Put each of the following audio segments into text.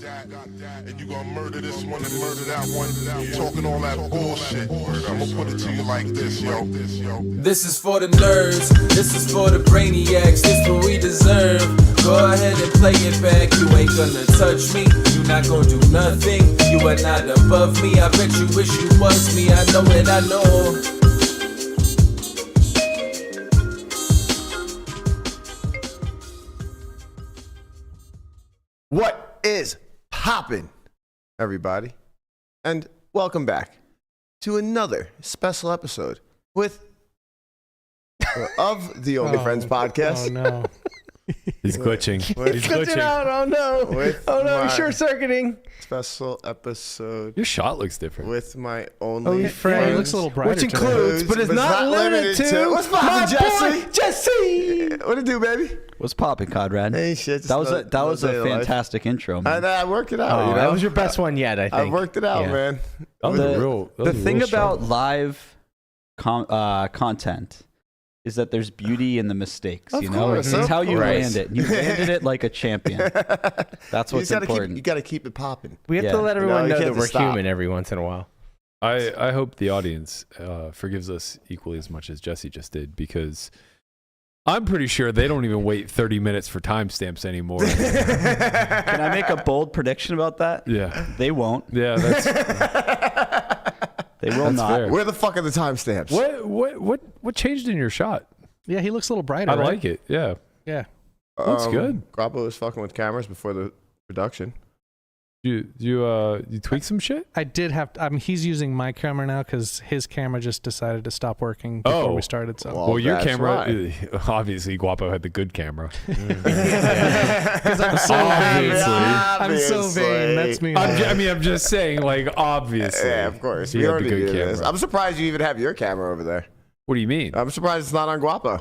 and you gonna murder this one and murder that one. Talking all that bullshit. I'm gonna put it to you like this, yo. This is for the nerds, this is for the brainiacs, this what we deserve. Go ahead and play it back, you ain't gonna touch me, you not gonna do nothing, you are not above me. I bet you wish you was me, I know it, I know. What is poppin', everybody? And welcome back to another special episode of the Only Friends podcast. Oh no. He's glitching. He's glitching out. Oh no. He's short circuiting. Special episode Your shot looks different. with my only Friend. friends. It looks a little brighter. Which includes, but is not limited to. What's poppin', Jesse? Jesse. What it do, baby? What's popping, Conrad? Hey, shit. That was a fantastic intro, man. I worked it out. Oh, you know? that was your best one yet, I think. I worked it out, Yeah. man. That was a real thing about struggle. live content is that there's beauty in the mistakes. Of You know, course, it's of how you course. land it. You landed it like a champion. That's what's important. You got to keep it popping. We have Yeah. to let everyone You know can't that we're just stop. human every once in a while. I hope the audience forgives us equally as much as Jesse just did, because I'm pretty sure they don't even wait 30 minutes for timestamps anymore. Can I make a bold prediction about that? Yeah. They won't. Yeah, that's They will That's not. fair. Where the fuck are the timestamps? what changed in your shot? Yeah, he looks a little brighter. I right? like it. Yeah. Yeah. Looks good. Grappo was fucking with cameras before the production. You tweak some shit? I did have. He's using my camera now because his camera just decided to stop working before we started. So. Well, your that's camera, right. obviously, Guapo had the good camera. Because I'm so vain. I'm so vain. That's me. I'm just saying, like, obviously. Yeah, of course. You We had already the good knew this. camera. I'm surprised you even have your camera over there. What do you mean? I'm surprised it's not on Guapo.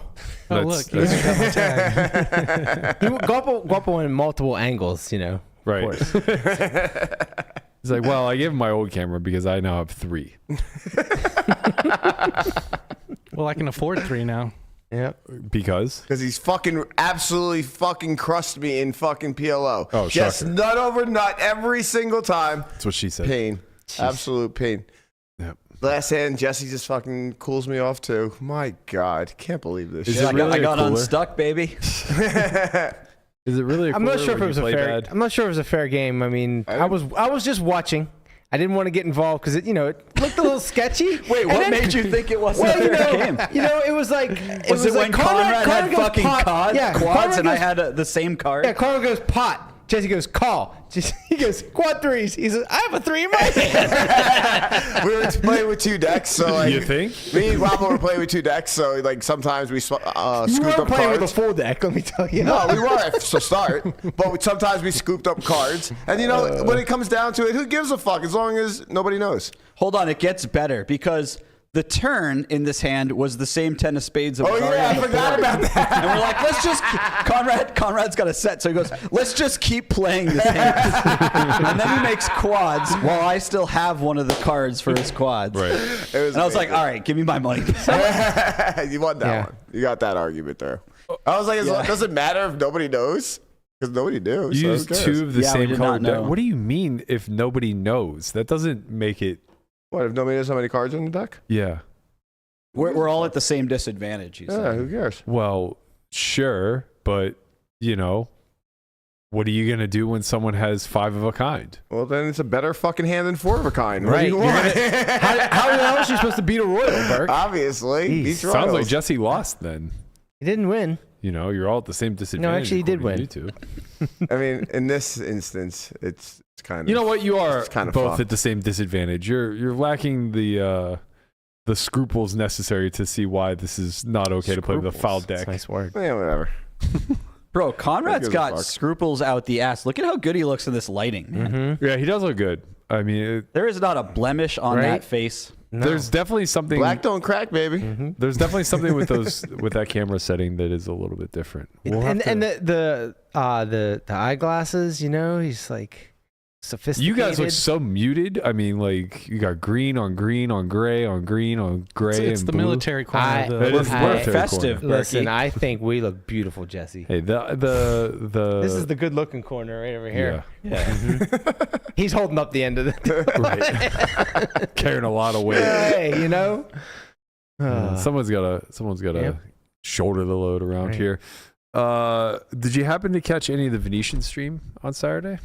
Oh, look. He got my tag. Guapo went in multiple angles, you know. Right. Of course. He's like, well, I gave him my old camera because I now have 3. Well, I can afford 3 now. Yep. Because? Because he's fucking absolutely fucking crushed me in fucking PLO. Oh, just shocker. nut over nut every single time. That's what she said. Pain. Absolute pain. Yep. Last hand, Jesse just fucking cools me off too. My God. Can't believe this Is shit. it really I got a cooler? unstuck, baby. Is it really a I'm not cooler sure if when it was you a play fair. bad? I'm not sure if it was a fair game. I mean, I was just watching. I didn't want to get involved because it looked a little sketchy. Wait, what made you think it wasn't a fair game? It was like Was it when like Conrad had goes fucking pot. quads, Yeah, quads Conrad and I goes- had the same card? Yeah, Conrad goes pot. Jesse goes call. He goes quad threes. He says, I have a 3 in my hand. We were playing with 2 decks, so like, You think? me and Guapo were playing with 2 decks, so like sometimes we You scooped weren't up playing cards. with a full deck, let me tell you. No, we were to start, but sometimes we scooped up cards. And you know, when it comes down to it, who gives a fuck as long as nobody knows? Hold on, it gets better because the turn in this hand was the same 10 of spades. That was already I on the forgot board. about that. And we're like, let's just Conrad's got a set, so he goes, let's just keep playing this hand. And then he makes quads while I still have one of the cards for his quads. Right. It And I was like, all right, give me my money. You won that one. You got that argument there. I was like, does it matter if nobody knows? Because nobody knew. You so who used cares? 2 of the Yeah, we same did color. not know. What do you mean if nobody knows? That doesn't make it. What, if nobody knows how many cards are in the deck? Yeah. We're all at the same disadvantage, you Yeah, said. who cares? Well, sure, but what are you gonna do when someone has 5 of a kind? Well, then it's a better fucking hand than 4 of a kind. What do Right. you You're want? How else are you supposed to beat a Royal, Burke? Obviously. Jeez. Beats Sounds like Royals. Jesse lost then. He didn't win. You're all at the same disadvantage. actually, he did according win. to You two. I mean, in this instance, it's kind of. You know what? You are It's kind of both fucked. at the same disadvantage. You're lacking the scruples necessary to see why this is not okay to play with a foul That's deck. a nice word. Yeah, whatever. Bro, Conrad's Who gives a got fuck? scruples out the ass. Look at how good he looks in this lighting, man. Yeah, he does look good. I mean, There is not a blemish on Right? that face. No. there's definitely something. Black don't crack, baby. There's definitely something with that camera setting that is a little bit different. We'll have and to- the eyeglasses, he's like sophisticated. You guys look so muted. I mean, like you got green on green on gray on green on gray. It's and the blue. military corner. of the, It is We're military festive, corner. Listen, Berkey. I think we look beautiful, Jesse. Hey, the This is the good-looking corner right over here. Yeah. He's holding up the end of the. right. Carrying a lot of weight. Hey, you know. Someone's gotta Yep. shoulder the load around Right. here. Did you happen to catch any of the Venetian stream on Saturday?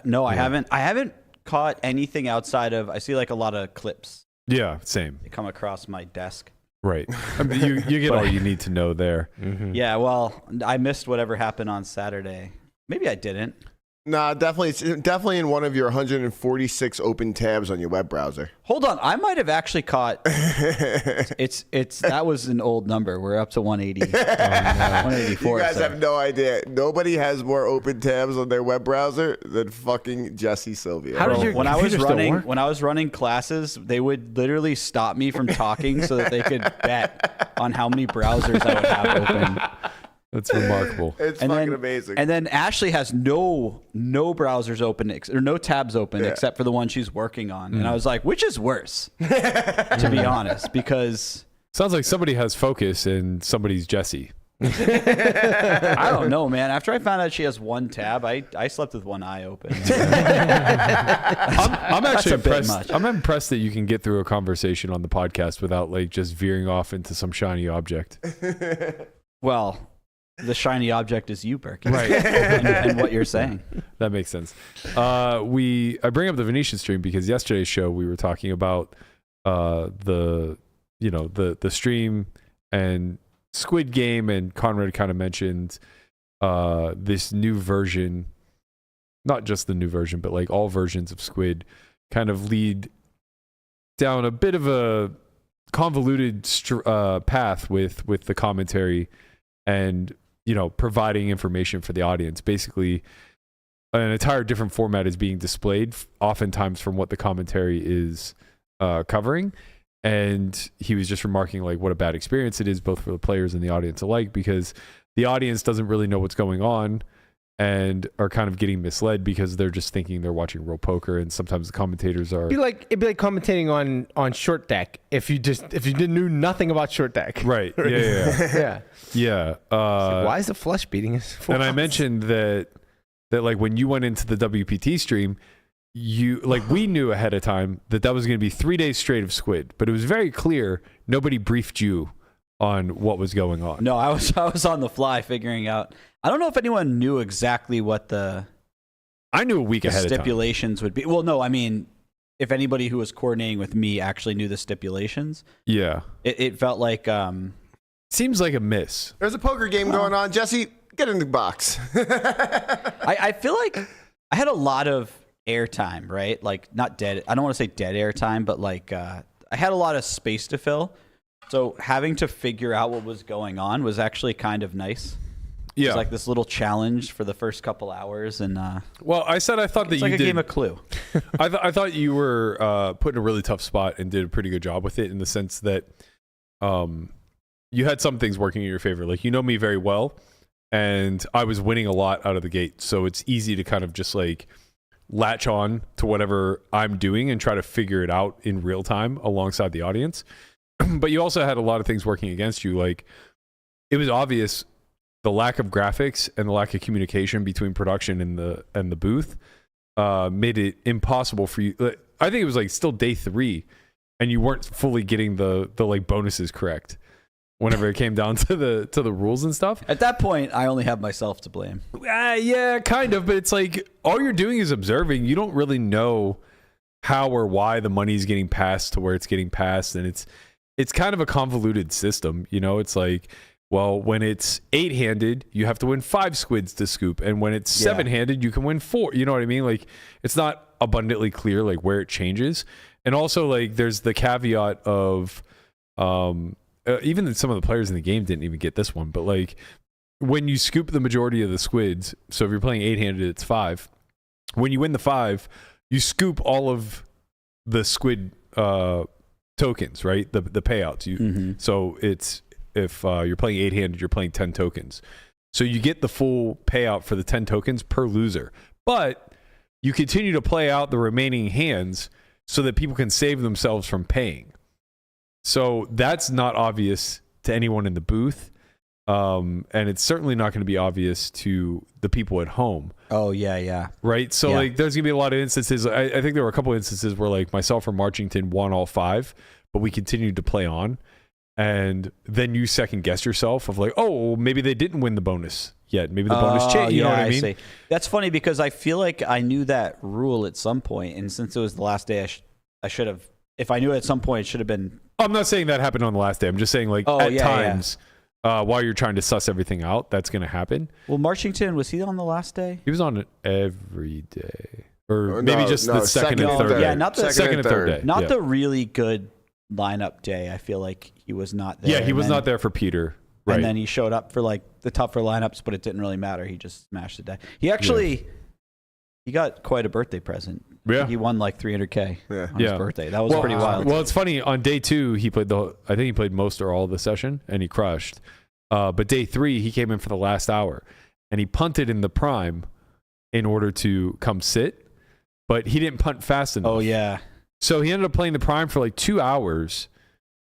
No, I Yeah. haven't. I haven't caught anything outside of. I see like a lot of clips. Yeah, same. They come across my desk. Right. I mean, you get all you need to know there. Mhm. Yeah, well, I missed whatever happened on Saturday. Maybe I didn't. Nah, definitely. It's definitely in one of your 146 open tabs on your web browser. Hold on, I might have actually caught. It's that was an old number. We're up to 180. 184. You guys so- have no idea. Nobody has more open tabs on their web browser than fucking Jesse Sylvia. How did Bro, your when I was computer still running work? when I was running classes, they would literally stop me from talking so that they could bet on how many browsers I would have open. That's remarkable. It's And fucking then, amazing. And then Ashley has no browsers open or no tabs open Yeah. except for the one she's working on. And I was like, which is worse? To be honest, because Sounds like somebody has focus and somebody's Jesse. I don't know, man. After I found out she has one tab, I slept with one eye open. I'm actually a bit impressed. much. I'm impressed that you can get through a conversation on the podcast without like just veering off into some shiny object. Well, the shiny object is you, Berkey. Right. and what you're saying. That makes sense. I bring up the Venetian stream because yesterday's show we were talking about the stream and Squid Game, and Conrad kind of mentioned this new version, not just the new version, but like all versions of Squid kind of lead down a bit of a convoluted path with the commentary and providing information for the audience. Basically, an entire different format is being displayed, oftentimes from what the commentary is covering. And he was just remarking like what a bad experience it is, both for the players and the audience alike, because the audience doesn't really know what's going on and are kind of getting misled because they're just thinking they're watching real poker, and sometimes the commentators are It'd be like commentating on short deck if you knew nothing about short deck. right. Yeah. Yeah. Yeah. Why is the flush beating us? And I mentioned that like when you went into the WPT stream, we knew ahead of time that was going to be 3 days straight of Squid, but it was very clear nobody briefed you on what was going on. No, I was on the fly figuring out. I don't know if anyone knew exactly what the I knew a week ahead of time. stipulations would be. Well, no, I mean, if anybody who was coordinating with me actually knew the stipulations, Yeah. it felt like Seems like a miss. There's a poker game going on. Jesse, get in the box. I feel like I had a lot of airtime, right? Like not dead. I don't want to say dead airtime, but like I had a lot of space to fill. So having to figure out what was going on was actually kind of nice. It Yeah. was like this little challenge for the first couple hours, and Well, I thought that it's you like a did. game of Clue. I thought you were put in a really tough spot and did a pretty good job with it, in the sense that you had some things working in your favor. Like, me very well, and I was winning a lot out of the gate. So it's easy to kind of just like latch on to whatever I'm doing and try to figure it out in real time alongside the audience. But you also had a lot of things working against you. Like, it was obvious the lack of graphics and the lack of communication between production and the booth made it impossible for you. I think it was like still day 3 and you weren't fully getting the like bonuses correct whenever it came down to the rules and stuff. At that point, I only have myself to blame. Yeah, kind of, but it's like all you're doing is observing. You don't really know how or why the money is getting passed to where it's getting passed, and it's kind of a convoluted system. It's like, well, when it's 8-handed, you have to win 5 squids to scoop, and when it's 7-handed, you can win 4. You know what I mean? Like, it's not abundantly clear like where it changes. And also, like, there's the caveat of even some of the players in the game didn't even get this one, but like when you scoop the majority of the squids, so if you're playing 8-handed, it's 5. When you win the 5, you scoop all of the squid tokens, right? The payouts. So it's, if you're playing 8-handed, you're playing 10 tokens. So you get the full payout for the 10 tokens per loser. But you continue to play out the remaining hands so that people can save themselves from paying. So that's not obvious to anyone in the booth. And it's certainly not going to be obvious to the people at home. Oh, yeah. Right? So, Yeah. like, there's going to be a lot of instances. I think there were a couple of instances where, like, myself or Marchington won all 5, but we continued to play on. And then you second guess yourself of, like, oh, maybe they didn't win the bonus yet. Maybe the bonus changed. You know what I mean? See. That's funny because I feel like I knew that rule at some point, and since it was the last day, I should have. If I knew it at some point, it should have been. I'm not saying that happened on the last day. I'm just saying, like, at times. While you're trying to suss everything out, that's going to happen. Well, Marchington, was he on the last day? He was on it every day. Or maybe just the second and third day. Yeah, not the second and third day. Not the really good lineup day. I feel like he was not there. Yeah, he was not there for Peter. Right. And then he showed up for like the tougher lineups, but it didn't really matter. He just smashed the day. He actually, he got quite a birthday present. Yeah. He won like $300K on his birthday. That was Well, pretty wild. Well, it's funny. On day 2, he played I think he played most or all of the session, and he crushed. But day 3, he came in for the last hour, and he punted in the prime in order to come sit, but he didn't punt fast enough. Oh, yeah. So he ended up playing the prime for like 2 hours,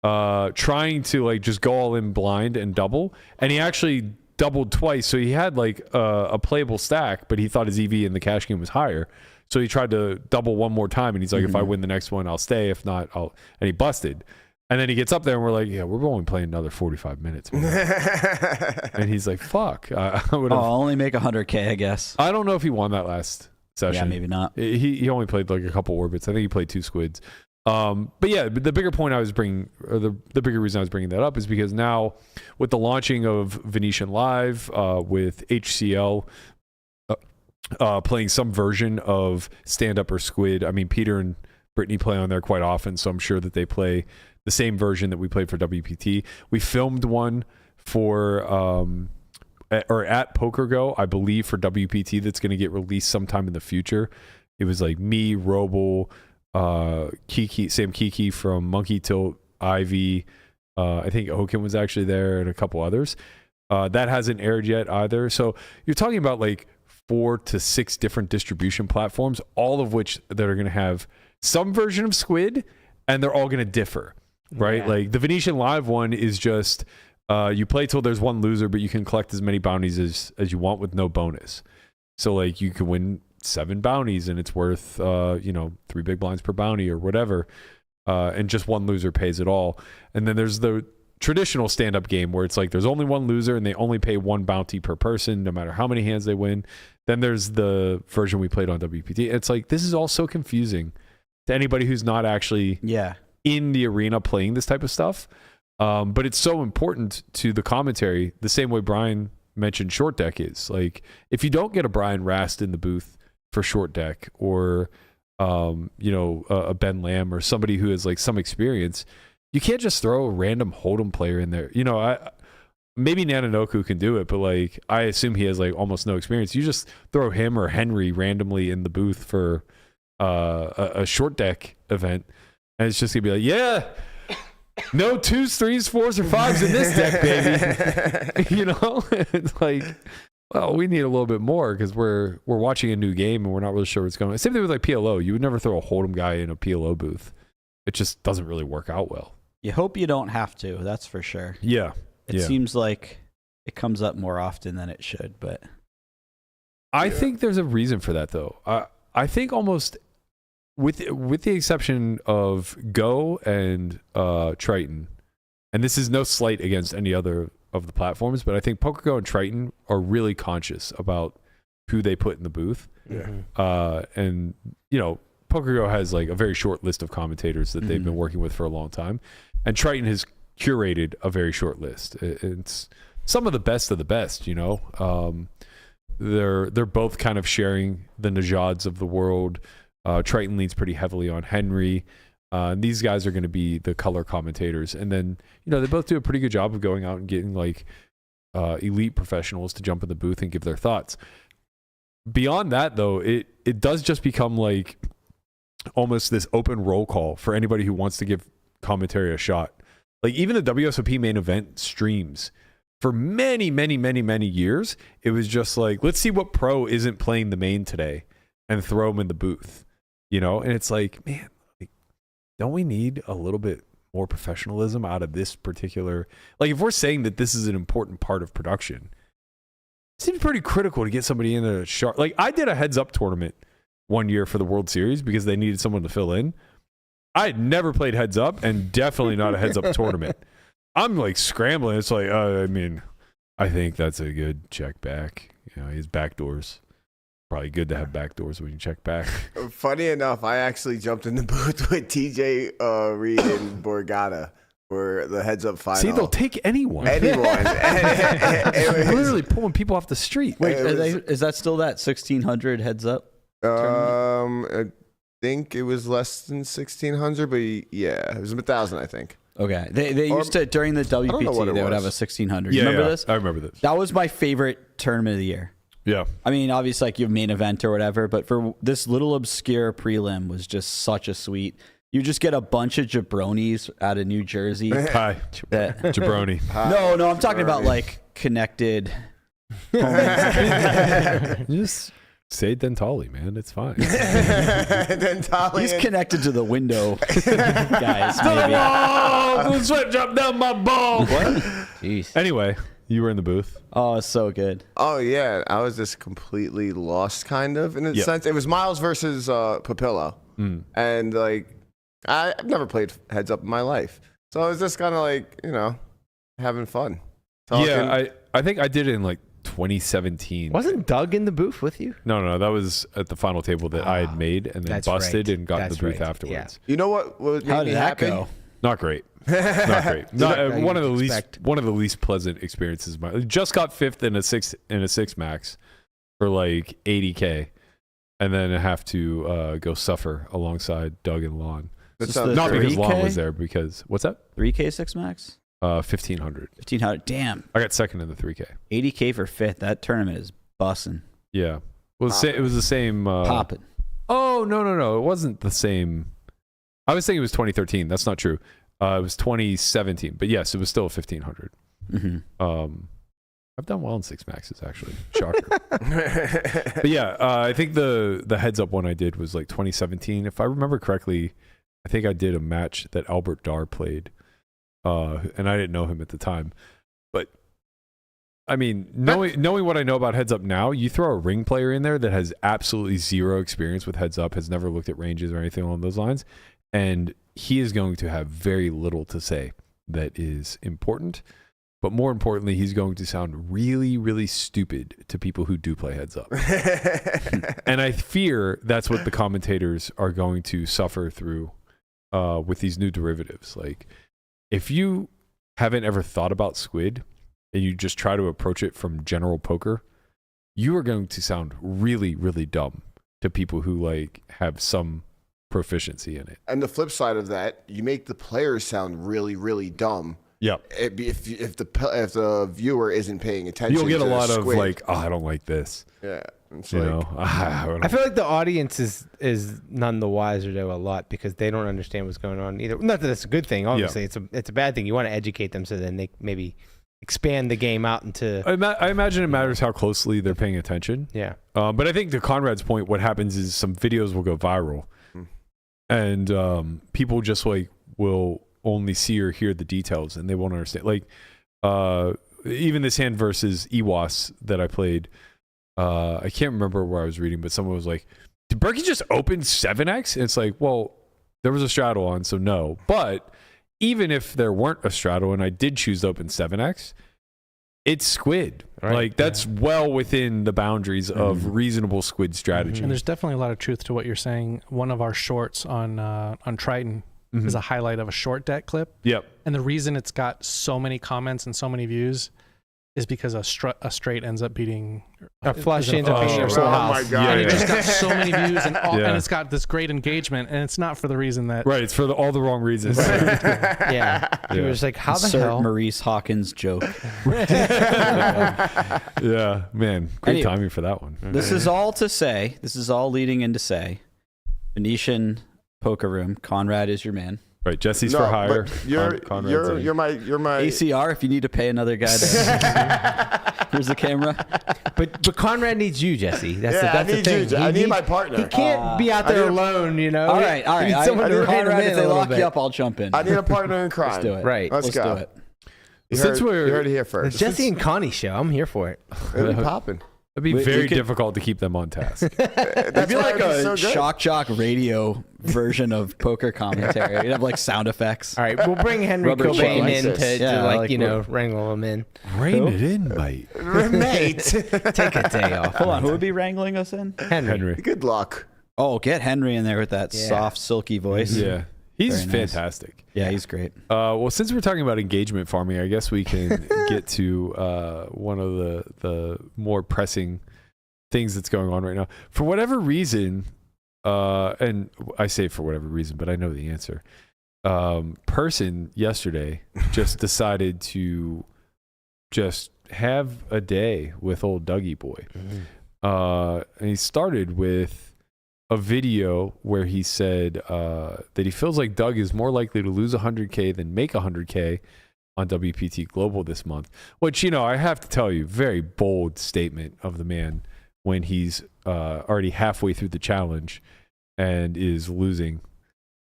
trying to like just go all in blind and double, and he actually doubled twice. So he had like a playable stack, but he thought his EV in the cash game was higher. So he tried to double one more time, and he's like, if I win the next one, I'll stay. If not, I'll. And he busted. And then he gets up there, and we're like, yeah, we're only playing another 45 minutes. And he's like, fuck. I would have. I'll only make $100K, I guess. I don't know if he won that last session. Yeah, maybe not. He only played like a couple orbits. I think he played 2 squids. But yeah, the bigger point I was bringing, or the bigger reason I was bringing that up is because now with the launching of Venetian Live, with HCL playing some version of stand up or squid. I mean, Peter and Brittany play on there quite often, so I'm sure that they play the same version that we played for WPT. We filmed one for at Poker Go, I believe, for WPT that's going to get released sometime in the future. It was like me, Roble, Kiki, Sam Kiki from Monkey Tilt, Ivy. I think Oaken was actually there, and a couple others. That hasn't aired yet either. So you're talking about like 4 to 6 different distribution platforms, all of which that are going to have some version of Squid, and they're all going to differ, right? Yeah. Like the Venetian Live one is just you play till there's one loser, but you can collect as many bounties as you want with no bonus. So like you can win 7 bounties, and it's worth 3 big blinds per bounty or whatever, and just one loser pays it all. And then there's the traditional stand-up game where it's like there's only one loser and they only pay 1 bounty per person no matter how many hands they win. Then there's the version we played on WPT. It's like this is all so confusing to anybody who's not actually in the arena playing this type of stuff. But it's so important to the commentary, the same way Brian mentioned short deck is. Like if you don't get a Brian Rast in the booth for short deck, or a Ben Lamb or somebody who has like some experience, you can't just throw a random Hold'em player in there. Maybe Nananoku can do it, but like I assume he has like almost no experience. You just throw him or Henry randomly in the booth for a short deck event, and it's just gonna be like, yeah, no 2s, 3s, 4s, or 5s in this deck, baby. It's like, well, we need a little bit more because we're watching a new game and we're not really sure what's going on. Same thing with like PLO. You would never throw a Hold'em guy in a PLO booth. It just doesn't really work out well. You hope you don't have to, that's for sure. Yeah. It seems like it comes up more often than it should, but I think there's a reason for that though. I think almost with the exception of Go and Triton, and this is no slight against any other of the platforms, but I think PokerGo and Triton are really conscious about who they put in the booth. Yeah. And PokerGo has like a very short list of commentators that they've been working with for a long time, and Triton has curated a very short list. It's some of the best. They're both kind of sharing the Najads of the world. Triton leans pretty heavily on Henry. These guys are going to be the color commentators, and then they both do a pretty good job of going out and getting like elite professionals to jump in the booth and give their thoughts. Beyond that, though, it does just become like almost this open roll call for anybody who wants to give commentary a shot. Like even the WSOP main event streams for many, many, many, many years, it was just like, let's see what pro isn't playing the main today. and throw them in the booth, you know? And it's like, man, like, don't we need a little bit more professionalism out of this particular, like if we're saying that this is an important part of production, it seems pretty critical to get somebody in a sharp, like I did a heads up tournament one year for the World Series because they needed someone to fill in. I had never played heads up and definitely not a heads up tournament. I'm like scrambling. It's like, I mean, I think that's a good check back. You know, his back doors. Probably good to have back doors when you check back. Funny enough, I actually jumped in the booth with TJ Reed and Borgata for the heads up final. See, they'll take anyone. Anyone. It was Literally pulling people off the street. Wait, is that still that 1600 heads up? I think it was less than 1,600, but yeah, it was 1,000, I think. Okay. They used to, during the WPT, they would have a 1600. Yeah, You remember yeah, this? I remember this. That was my favorite tournament of the year. Yeah. I mean, obviously, like your main event or whatever, but for this little obscure prelim was just such a sweet. You just get a bunch of jabronis out of New Jersey. Hi, that, jabroni. no, I'm talking about like connected. Just say Dentali, man. It's fine. Dentali. He's connected to the window, guys. Maybe. Oh, sweat drop down my ball. What? Jeez. Anyway, you were in the booth. Oh, it's so good. Oh, yeah. I was just completely lost, kind of, in a sense. It was Miles versus Papillo. And, like, I've never played heads up in my life. So I was just kind of, like, you know, having fun. Talking. Yeah, I think I did it in, like, 2017. Wasn't Doug in the booth with you? No, that was at the final table that I had made and then That's busted right. and got in the That's booth right. afterwards. You know what made How me did that happy? go? Not great. Not great. Not one of the expect. least pleasant experiences. Just got fifth in a six max for like 80K, and then I have to go suffer alongside Doug and Lon. That's Just the Not because 3K? Lon was there. Because what's that? 3K 6 max? 1500. 1500. Damn. I got second in the 3K. 80K for fifth. That tournament is bussing. Yeah. Well, it was the same. Popping. Oh no! It wasn't the same. I was thinking it was 2013. That's not true. It was 2017. But yes, it was still 1500. Mm-hmm. I've done well in six maxes actually. Shocker. But yeah, I think the heads up one I did was like 2017. If I remember correctly, I think I did a match that Albert Dar played, and I didn't know him at the time. But I mean, knowing what I know about heads up now, you throw a ring player in there that has absolutely zero experience with heads up, has never looked at ranges or anything along those lines, and he is going to have very little to say that is important. But more importantly, he's going to sound really, really stupid to people who do play heads up. And I fear that's what the commentators are going to suffer through with these new derivatives. Like, if you haven't ever thought about Squid and you just try to approach it from general poker, you are going to sound really, really dumb to people who like have some proficiency in it. And the flip side of that, you make the players sound really, really dumb. Yep. If the viewer isn't paying attention, You'll get a lot of Squid. like, oh, I don't like this. Yeah. It's You like, know, I feel like the audience is none the wiser to a lot because they don't understand what's going on either. Not that it's a good thing, obviously. It's a bad thing. You want to educate them so then they maybe expand the game out into. I imagine it matters how closely they're paying attention. Yeah. But I think to Conrad's point, what happens is some videos will go viral, and people just like will only see or hear the details, and they won't understand. Like even this hand versus Iwas that I played. I can't remember where I was reading, but someone was like, did Berkey just open 7x? And it's like, well, there was a straddle on, so no. But even if there weren't a straddle and I did choose to open 7x, it's Squid. Right. Like, that's well within the boundaries of reasonable Squid strategy. And there's definitely a lot of truth to what you're saying. One of our shorts on Triton is a highlight of a short deck clip. Yep. And the reason it's got so many comments and so many views is because a straight ends up beating A flush ends up beating your oh full house. my God. and it Yeah. just got so many views and Yeah. it's got this great engagement, and it's not for the reason that Right. It's for all the wrong reasons. Yeah. You were just like, how the Insert hell? Maurice Hawkins joke. Yeah. Man. Great Anyway, timing for that one. This is all to say, this is all leading in to say, Venetian Poker Room, Conrad is your man. Right. Jesse's no, for hire. but you're Conrad's in. my ACR if you need to pay another guy to Here's the camera. But Conrad needs you, Jesse. That's Yeah, the thing. I need my partner. He can't be out there alone, you know. All right. He needs someone to rein him Conrad, in if a they little lock bit. you up, I'll jump in. I need a partner in crime. Let's do it. Right. Let's go. do it. You Since heard it here first. The Jesse and Connie show. I'm here for it. It'll be popping. It'd be We very could- difficult to keep them on task. It'd be why like it'd be a so good. shock jock radio version of poker commentary. You'd have like sound effects. All right, we'll bring Henry Rubber Cobain chick. in to Yeah, like, like you know, wrangle him in. Rein it in, mate. Mate. Take a day off. Hold on, who would be wrangling us in? Henry. Good luck. Oh, get Henry in there with that Yeah. soft, silky voice. Yeah. He's Very nice. fantastic. Yeah, he's great. Well, since we're talking about engagement farming, I guess we can get to one of the more pressing things that's going on right now. For whatever reason, and I say for whatever reason, but I know the answer. Person yesterday just decided to just have a day with old Dougie boy. And he started with a video where he said that he feels like Doug is more likely to lose 100K than make 100K on WPT Global this month, which, you know, I have to tell you, very bold statement of the man when he's already halfway through the challenge and is losing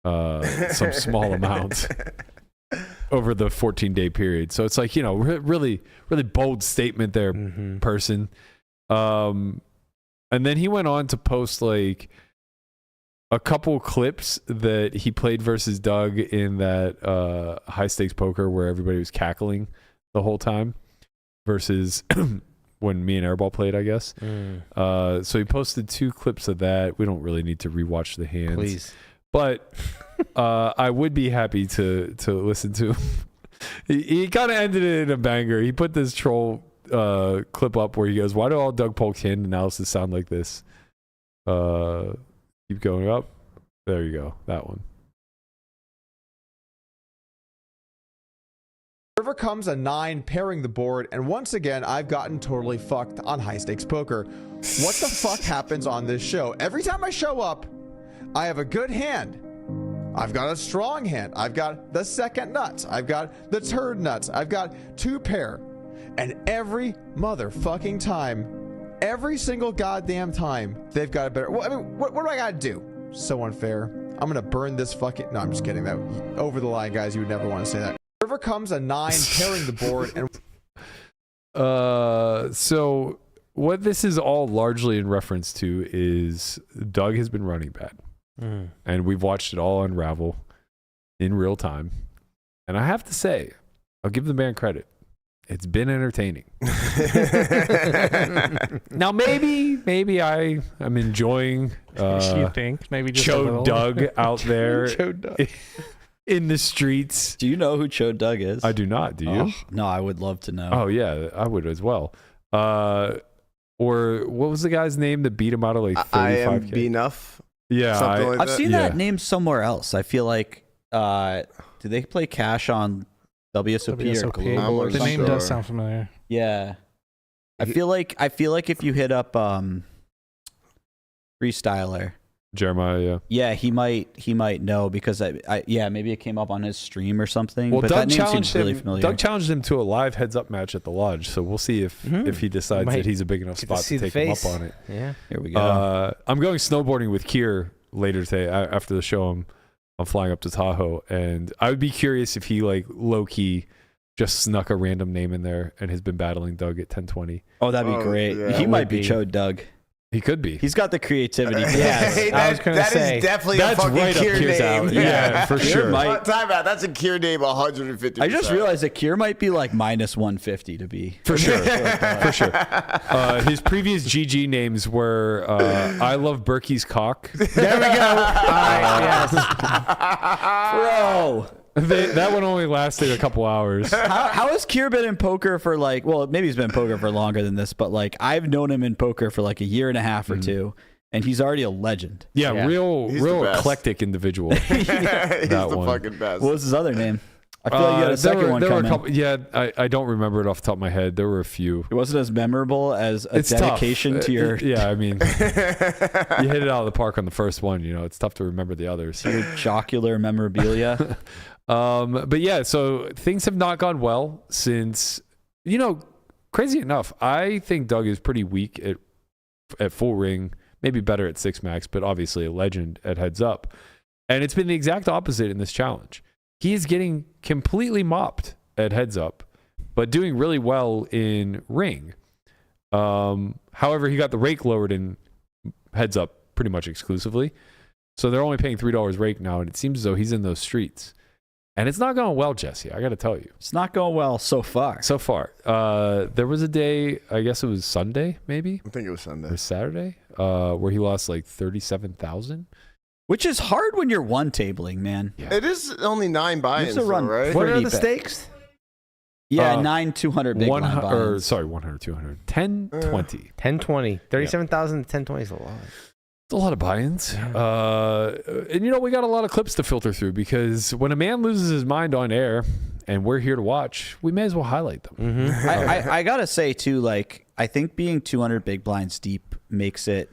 some small amount over the 14-day period. So it's like, you know, really, really bold statement there, person. And then he went on to post like a couple clips that he played versus Doug in that high stakes poker where everybody was cackling the whole time versus when me and Airball played, I guess. So he posted 2 clips of that. We don't really need to rewatch the hands. Please. But I would be happy to listen to him. He kind of ended it in a banger. He put this troll clip up where he goes, "Why do all Doug Polk's hand analysis sound like this?" Keep going up. There you go. That one. River comes a 9 pairing the board, and once again I've gotten totally fucked on high stakes poker. What the fuck happens on this show? Every time I show up, I have a good hand. I've got a strong hand. I've got the second nuts. I've got the turd nuts. I've got 2 pair. And every motherfucking time, every single goddamn time, they've got a better. Well, I mean, what do I gotta do? So unfair. I'm gonna burn this fucking. No, I'm just kidding. That over the line, guys. You would never want to say that. River comes a 9 pairing the board, and So what this is all largely in reference to is Doug has been running bad, and we've watched it all unravel in real time. And I have to say, I'll give the man credit. It's been entertaining. Now maybe I am enjoying you think maybe just a Cho little. Doug out there Cho Doug. in the streets. Do you know who Cho Doug is? I do not. Do you? Oh, no, I would love to know. Oh yeah, I would as well. Or what was the guy's name that beat him out of like 35K? I am enough. Yeah, Something like I've that. seen Yeah. that name somewhere else. I feel like, do they play cash on WSOP or WSOP. Global or The something? name does sound familiar. Yeah. I feel like if you hit up Freestyler, Jeremiah. yeah, he might know because I maybe it came up on his stream or something. Well, but Doug that name challenged seems really him. familiar. Doug challenged him to a live heads-up match at the lodge, so we'll see if he decides Might that he's a big enough get to spot see to the take him up face. on it. Yeah. Here we go. I'm going snowboarding with Kier later today after the show. I'm flying up to Tahoe, and I would be curious if he like low key just snuck a random name in there and has been battling Doug at 1020. Oh, that'd be Oh, great. yeah. He might Would be be. Cho Doug. He could be. He's got the creativity. Yes. Hey, I was gonna that say, is definitely that's a fucking right up Kier Kier's name. alley. Yeah, for Kier sure. might- Time out. That's a Kier name 150%. I just realized that Kier might be like minus 150 to be. For sure. For sure. His previous GG names were I Love Berkey's Cock. There we go. All right, yes. Bro. That one only lasted a couple hours. How has Kier been in poker for like, well, maybe he's been in poker for longer than this, but like I've known him in poker for like a year and a half or 2, and he's already a legend. Yeah, Yeah. real He's the best. eclectic individual. He's the one. fucking best. What was his other name? I feel like you had a second one there were a coming. couple, yeah, I don't remember it off the top of my head. There were a few. It wasn't as memorable as a It's dedication tough. to your, Yeah, I mean, you hit it out of the park on the first one. You know, it's tough to remember the others. your jocular memorabilia. But yeah, so things have not gone well since, you know, crazy enough, I think Doug is pretty weak at full ring, maybe better at 6 max, but obviously a legend at heads up. And it's been the exact opposite in this challenge. He is getting completely mopped at heads up, but doing really well in ring. However, he got the rake lowered in heads up pretty much exclusively. So they're only paying $3 rake now, and it seems as though he's in those streets. And it's not going well, Jesse. I got to tell you. It's not going well so far. So far. There was a day, I guess it was Sunday, maybe? I think it was Sunday. Or Saturday, where he lost like 37,000. Which is hard when you're one tabling, man. Yeah. It is only 9 buy-ins, though, right? What are pretty the bad. stakes? Yeah, 9 200 big blind buy-ins. Or, sorry, 100, 200. 10, 20. 1020. 37,000 to 1020 is a lot. It's a lot of buy-ins. And, you know, we got a lot of clips to filter through because when a man loses his mind on air and we're here to watch, we may as well highlight them. Mm-hmm. I got to say, too, like, I think being 200 big blinds deep makes it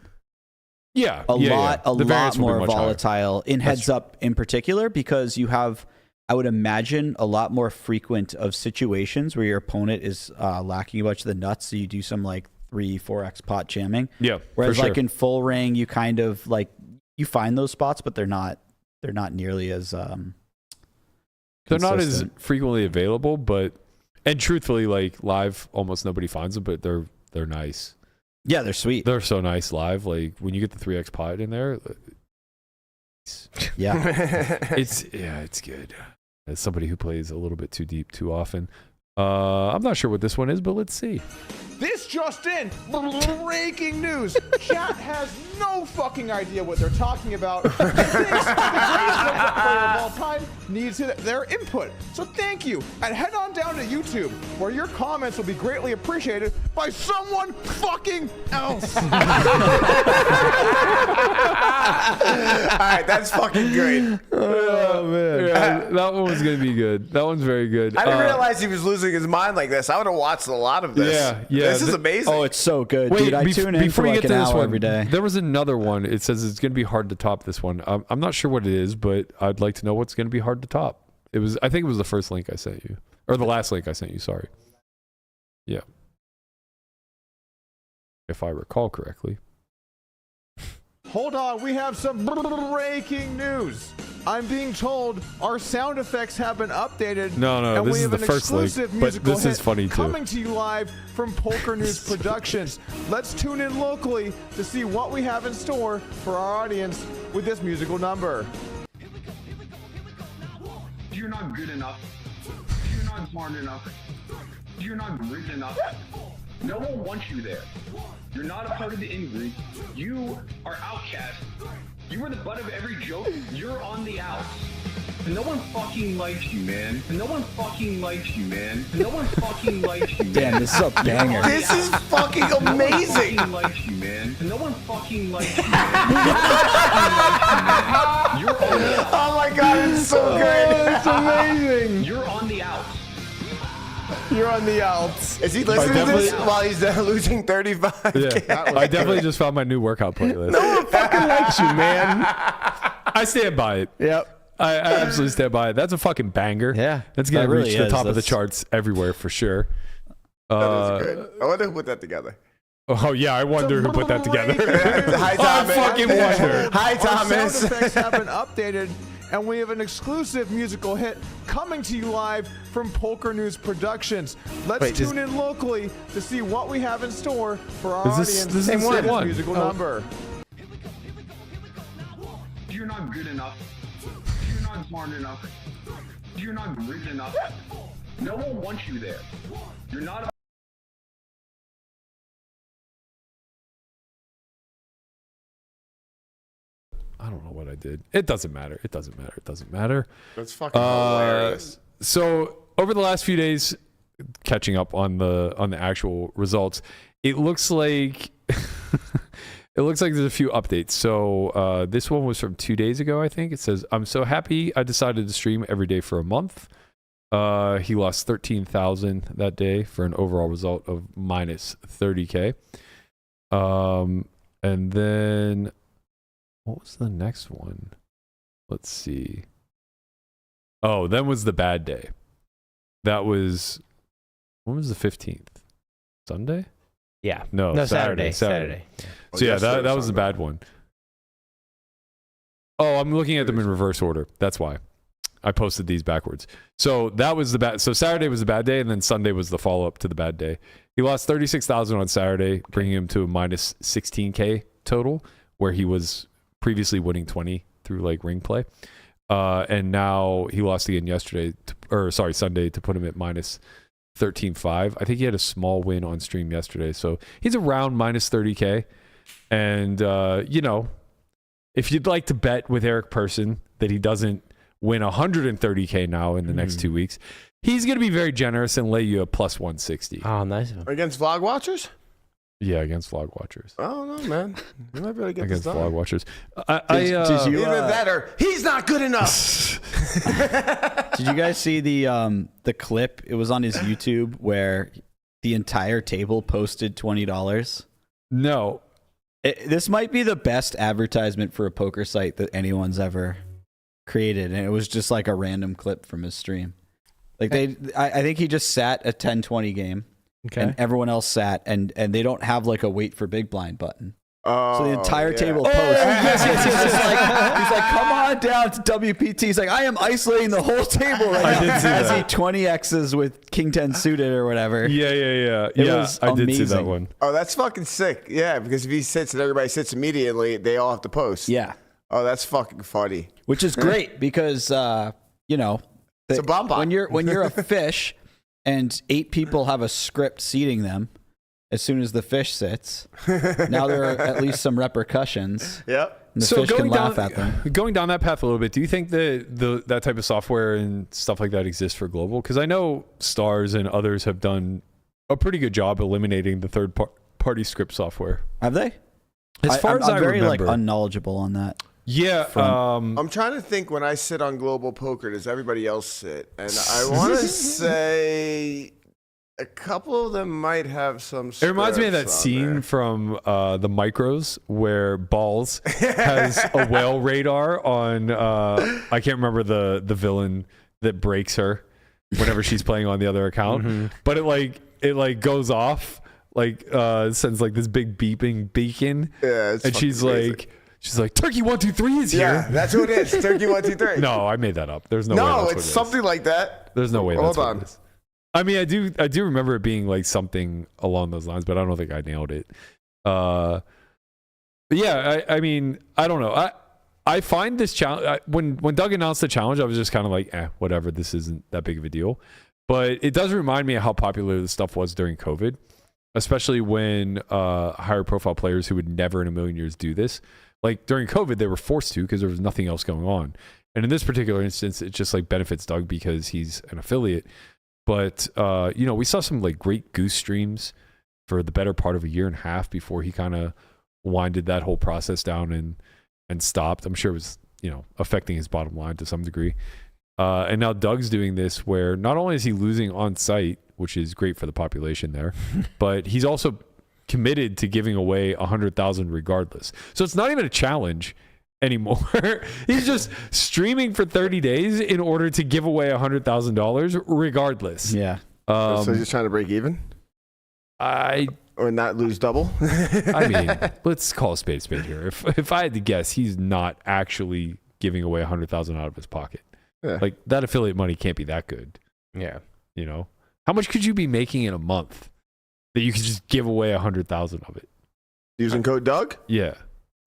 Yeah. a lot The variance will be more much higher. volatile in heads up in particular, because you have, I would imagine, a lot more frequent of situations where your opponent is lacking a bunch of the nuts. So you do some like 3-4x pot jamming. Yeah. Whereas for like sure. in full ring, you kind of like, you find those spots, but they're not nearly as they're not as consistent. frequently available, but, and truthfully, like live, almost nobody finds them, but they're nice. Yeah, they're sweet. They're so nice live. Like when you get the 3x pot in there, Yeah. it's good. As somebody who plays a little bit too deep too often, I'm not sure what this one is, but let's see. This just in, breaking news. Chat has no fucking idea what they're talking about. The greatest player of all time needs their input. So thank you, and head on down to YouTube, where your comments will be greatly appreciated by someone fucking else. All right, that's fucking great. Oh man, yeah, that one was gonna be good. That one's very good. I didn't realize he was losing his mind like this. I would have watched a lot of this. Yeah. This is amazing. Oh, it's so good, Wait, dude. I tune in for before you like get an to this hour one, every day. there was another one. It says it's going to be hard to top this one. I'm not sure what it is, but I'd like to know what's going to be hard to top. I think it was the first link I sent you, or the last link I sent you. Sorry. Yeah. If I recall correctly. Hold on, we have some breaking news. I'm being told our sound effects have been updated. No, and this we is have the an first link, exclusive but musical this is hit funny too. coming to you live from Polk News Productions. Let's tune in locally to see what we have in store for our audience with this musical number. You're not good enough. You're not smart enough. You're not rich enough. No one wants you there. You're not a part of the in-group. You are outcast. You were the butt of every joke. You're on the outs. And no one fucking likes you, man. And no one fucking likes you, man. And no one fucking likes you, man. Damn, this is a banger. This is fucking amazing. No one fucking likes you, man. And no one fucking likes you, man. No one fucking likes you, man. You're on the outs. Oh my god, it's so good. It's amazing. You're on the outs. You're on the outs. Is he listening to this definitely- while he's losing 35? Yeah, I definitely just found my new workout playlist. No one fucking likes you, man. I stand by it. Yep. I absolutely stand by it. That's a fucking banger. Yeah. That's gonna That really reach the is. top of the That's- charts everywhere for sure. That is good. I wonder who put that together. Oh yeah, I wonder who put that together. Hi, I Thomas. fucking wonder. Hi, Our sound Thomas. effects have been updated, and we have an exclusive musical hit coming to you live from Polk News Productions. Let's Wait, tune in locally to see what we have in store for our Is this- audience this is with the same this one? musical Oh. number. You're not good enough. You're not smart enough. You're not rich enough. No one wants you there. You're not a I don't know what I did. It doesn't matter. It doesn't matter. It doesn't matter. That's fucking hilarious. So over the last few days, catching up on the actual results, it looks like there's a few updates. So this one was from 2 days ago, I think. It says, "I'm so happy I decided to stream every day for a month." He lost 13,000 that day for an overall result of minus 30K. And then what was the next one? Let's see. Oh, then was the bad day. That was, when was the 15th? Sunday. Yeah. No, Saturday. Saturday. Oh, So yeah, yesterday that or was a Sunday. bad one. Oh, I'm looking at them in reverse order. That's why I posted these backwards. So that was the bad. So Saturday was the bad day, and then Sunday was the follow up to the bad day. He lost 36,000 on Saturday, bringing him to a minus 16K total, where he was previously winning 20 through like ring play, and now he lost again Sunday to put him at minus 13.5. I think he had a small win on stream yesterday, so he's around minus 30K. And if you'd like to bet with Eric Person that he doesn't win 130K now in the next 2 weeks, he's going to be very generous and lay you a plus 160. Oh, nice. Against vlog watchers? Yeah, against vlog watchers. I don't know, man. You might be able to get Against this vlog done. watchers. Did you, Either that or he's not good enough. Did you guys see the clip? It was on his YouTube where the entire table posted $20. No. This might be the best advertisement for a poker site that anyone's ever created, and it was just like a random clip from his stream. Like I think he just sat a 10-20 game, and everyone else sat, and they don't have like a wait for big blind button. So the entire table post. He's like, come on down to WPT. He's like, I am isolating the whole table right I now. did see As that. he 20X's with King 10 suited or whatever. Yeah. was I did see that amazing. one. Oh, that's fucking sick. Yeah, because if he sits and everybody sits immediately, they all have to post. Yeah. Oh, that's fucking funny. Which is great because, It's a bomb bot. when you're a fish and 8 people have a script seating them, as soon as the fish sits, now there are at least some repercussions. Yep. And the fish can laugh at them. Going down that path a little bit, do you think that that type of software and stuff like that exists for global? Because I know Stars and others have done a pretty good job eliminating the third-party script software. Have they? As far as I I'm very remember. unknowledgeable on that. Yeah. I'm trying to think when I sit on Global Poker, does everybody else sit? And I want to say a couple of them might have some. It reminds me of that scripts on scene there. from the Micros where Balls has a whale radar on. I can't remember the villain that breaks her whenever she's playing on the other account, but it goes off, sends like this big beeping beacon, Yeah, it's and fucking crazy. she's like Turkey 1 2 3 is here. Yeah, that's who it is. Turkey 1 2 3. No, I made that up. There's no way. No, That's what it's it is. something like that. There's no way. Hold That's what on. it is. I mean, I do remember it being like something along those lines, but I don't think I nailed it. But yeah, I mean, I don't know. I find this challenge when Doug announced the challenge, I was just kind of like, whatever. This isn't that big of a deal. But it does remind me of how popular this stuff was during COVID, especially when higher profile players who would never in a million years do this. Like during COVID, they were forced to because there was nothing else going on. And in this particular instance, it just like benefits Doug because he's an affiliate. But, we saw some like great Goose streams for the better part of a year and a half before he kind of winded that whole process down and stopped. I'm sure it was, affecting his bottom line to some degree. And now Doug's doing this where not only is he losing on site, which is great for the population there, but he's also committed to giving away 100,000 regardless. So it's not even a challenge anymore. He's just streaming for 30 days in order to give away $100,000 regardless. Yeah. So he's just trying to break even or not lose double. I mean, let's call a spade here. If I had to guess, he's not actually giving away 100,000 out of his pocket. Yeah. Like that affiliate money can't be that good. Yeah. How much could you be making in a month that you could just give away 100,000 of it? Using code Doug? Yeah.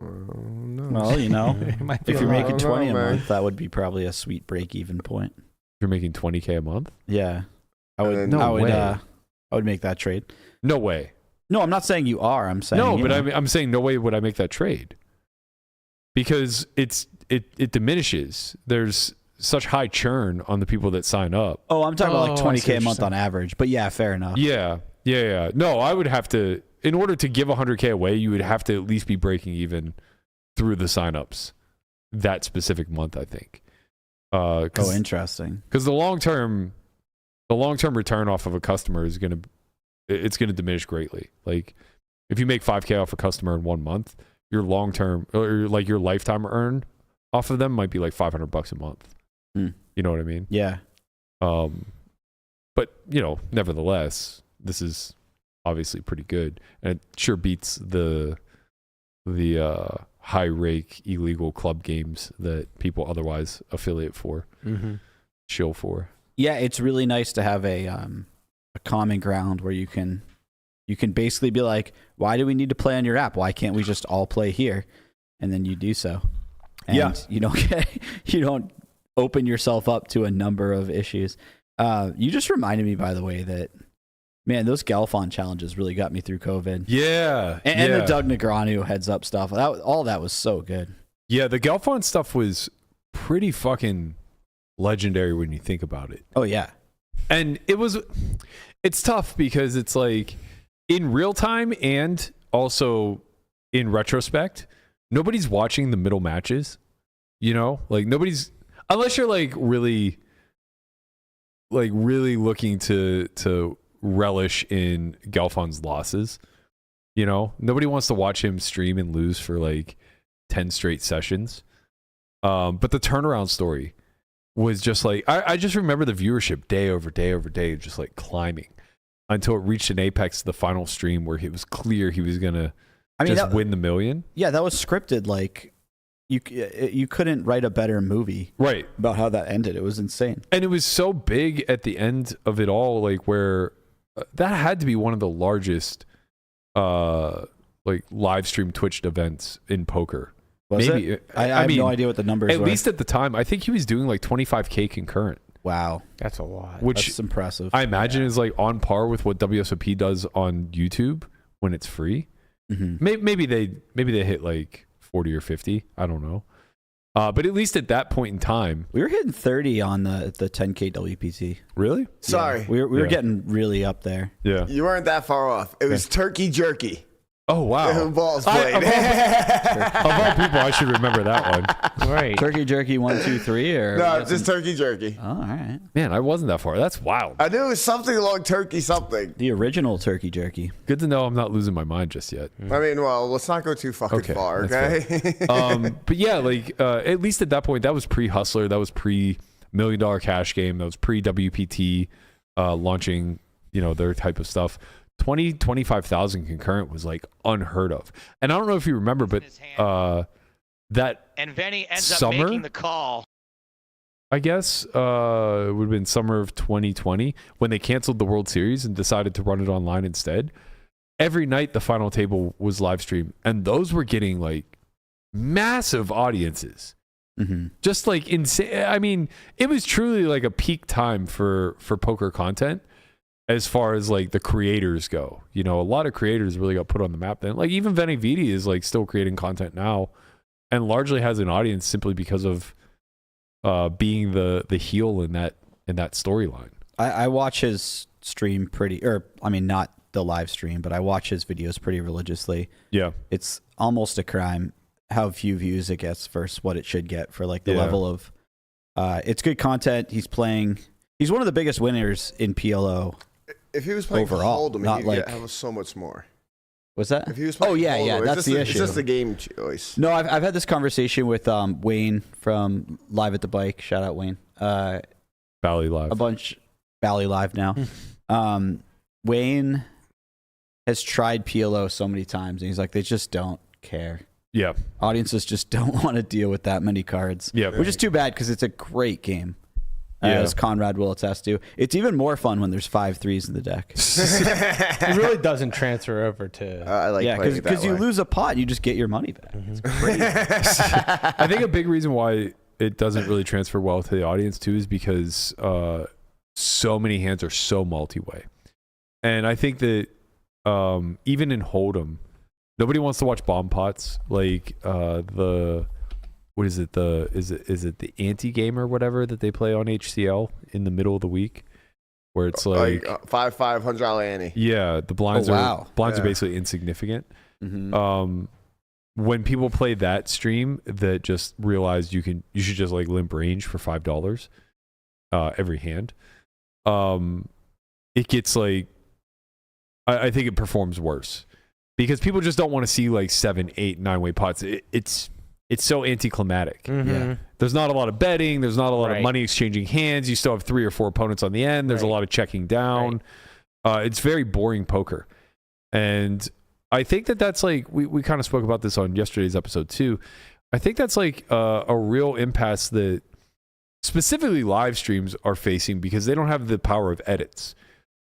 No. Well, It might be if a you're lot. making I don't 20 know, a man. month, that would be probably a sweet break-even point. You're making 20K a month? Yeah. I would. And then- I No would. way. I would make that trade. No way. No, I'm not saying you are. I'm saying No, you but know. I'm saying no way would I make that trade because it diminishes. There's such high churn on the people that sign up. Oh, I'm talking about Oh, like I see 20K a what month you're on average. But yeah, fair enough. Yeah. No, I would have to, in order to give 100K away, you would have to at least be breaking even through the signups that specific month, I think. Oh, interesting. Because the long-term return off of a customer is going to diminish greatly. Like if you make 5K off a customer in 1 month, your long-term or like your lifetime earn off of them might be like $500 a month. Hmm. You know what I mean? Yeah. But nevertheless, this is obviously pretty good, and it sure beats the high rake illegal club games that people otherwise affiliate for, chill for. Yeah, it's really nice to have a common ground where you can basically be like, why do we need to play on your app? Why can't we just all play here? And then you do so. And you don't open yourself up to a number of issues. You just reminded me, by the way, that man, those Galfon challenges really got me through COVID. Yeah, and the Doug Negreanu heads up stuff. All that was so good. Yeah, the Galfon stuff was pretty fucking legendary when you think about it. Oh yeah. And it's tough because it's like in real time and also in retrospect, nobody's watching the middle matches, like nobody's, unless you're like really looking to relish in Galfon's losses, nobody wants to watch him stream and lose for like 10 straight sessions. But the turnaround story was just like, I just remember the viewership day over day over day, just like climbing until it reached an apex to the final stream where it was clear he was going to win the million. Yeah, that was scripted. Like you couldn't write a better movie about how that ended. It was insane. And it was so big at the end of it all, like where that had to be one of the largest like live stream Twitched events in poker. Maybe it? I have no idea what the numbers were. At least at the time, I think he was doing like 25K concurrent. Wow. That's a lot. Which that's impressive. I imagine is like on par with what WSOP does on YouTube when it's free. Maybe they hit like 40 or 50. I don't know. But at least at that point in time, we were hitting 30 on the 10K WPT. Really? Sorry. Yeah. We were getting really up there. Yeah. You weren't that far off. It was turkey jerky. Oh, wow. Balls played. Of all people, I should remember that one. Right. Turkey jerky 1, 2, 3, or no, just turkey jerky. Oh, all right. Man, I wasn't that far. That's wild. I knew it was something along turkey something. The original turkey jerky. Good to know I'm not losing my mind just yet. I mean, well, let's not go too fucking far, okay? But yeah, like at least at that point, that was pre-Hustler. That was pre-$1 million cash game. That was pre-WPT launching, their type of stuff. 25,000 concurrent was like unheard of. And I don't know if you remember, but that and Venny ends summer, up making the call. I guess it would have been summer of 2020 when they canceled the World Series and decided to run it online instead. Every night the final table was live streamed, and those were getting like massive audiences. Just like insane. I mean, it was truly like a peak time for poker content. As far as like the creators go, a lot of creators really got put on the map then. Like even Venny Vidi is like still creating content now and largely has an audience simply because of being the heel in that storyline. I watch his stream not the live stream, but I watch his videos pretty religiously. Yeah. It's almost a crime how few views it gets versus what it should get for like the level of it's good content. He's one of the biggest winners in PLO. If he was playing overall, Hold'em, he'd have so much more. What's that? If he was playing Hold'em, that's the issue. It's just a game choice. No, I've had this conversation with Wayne from Live at the Bike. Shout out Wayne. Bally Live. Bally Live now. Wayne has tried PLO so many times, and he's like, they just don't care. Yeah. Audiences just don't want to deal with that many cards. Yeah. Which is too bad because it's a great game. As Conrad will attest to. It's even more fun when there's 5 3s in the deck. It really doesn't transfer over to... I like because you lose a pot, you just get your money back. It's great. I think a big reason why it doesn't really transfer well to the audience too is because so many hands are so multi-way. And I think that even in Hold'em, nobody wants to watch bomb pots like what is it? Is it the anti-game or whatever that they play on HCL in the middle of the week, where it's like $5 $100 ante. Yeah, the blinds are basically insignificant. When people play that stream, that just realize you should just like limp range for $5 every hand. It gets like I think it performs worse because people just don't want to see like 7, 8, 9-way pots. It's so anticlimactic. Yeah. There's not a lot of betting. There's not a lot of money exchanging hands. You still have 3 or 4 opponents on the end. There's a lot of checking down. It's very boring poker. And I think that's like, we kind of spoke about this on yesterday's episode too. I think that's like a real impasse that specifically live streams are facing because they don't have the power of edits.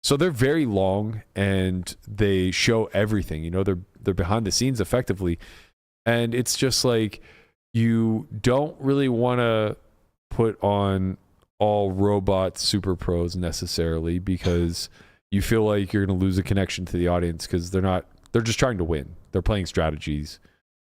So they're very long and they show everything, you know, they're behind the scenes effectively. And it's just like, you don't really want to put on all robot super pros necessarily because you feel like you're going to lose a connection to the audience because they're just trying to win. They're playing strategies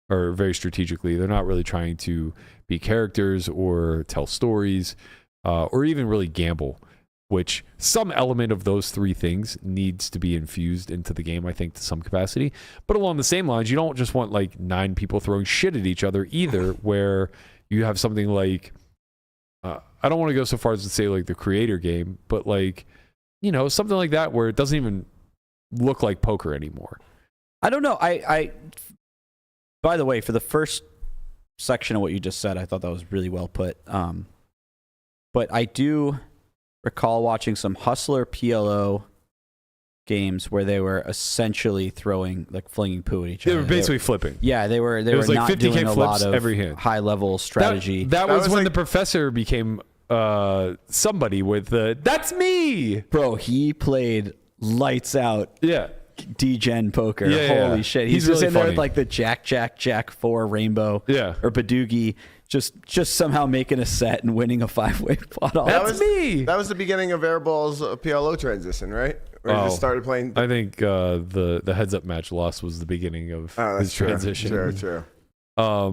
or very strategically. They're not really trying to be characters or tell stories or even really gamble, which some element of those three things needs to be infused into the game, I think, to some capacity. But along the same lines, you don't just want like 9 people throwing shit at each other either, where you have something like, I don't want to go so far as to say like the creator game, but like, you know, something like that where it doesn't even look like poker anymore. I don't know. I by the way, for the first section of what you just said, I thought that was really well put. But I do recall watching some Hustler PLO games where they were essentially flinging poo at each other. They were basically flipping. Yeah, they were was like not 50K doing a lot flips of every hand. high level strategy. That was when like, the professor became somebody with the "that's me." Bro, he played lights out. Yeah. D-Gen poker. Yeah, Holy yeah. shit. He's just really in there funny. with like the Jack 4 rainbow. Yeah. Or Badoogie. Just somehow making a set and winning a 5-way pot off. That's me. That was the beginning of Airball's PLO transition, right? Where he just started playing. I think the heads up match loss was the beginning of his transition. True. I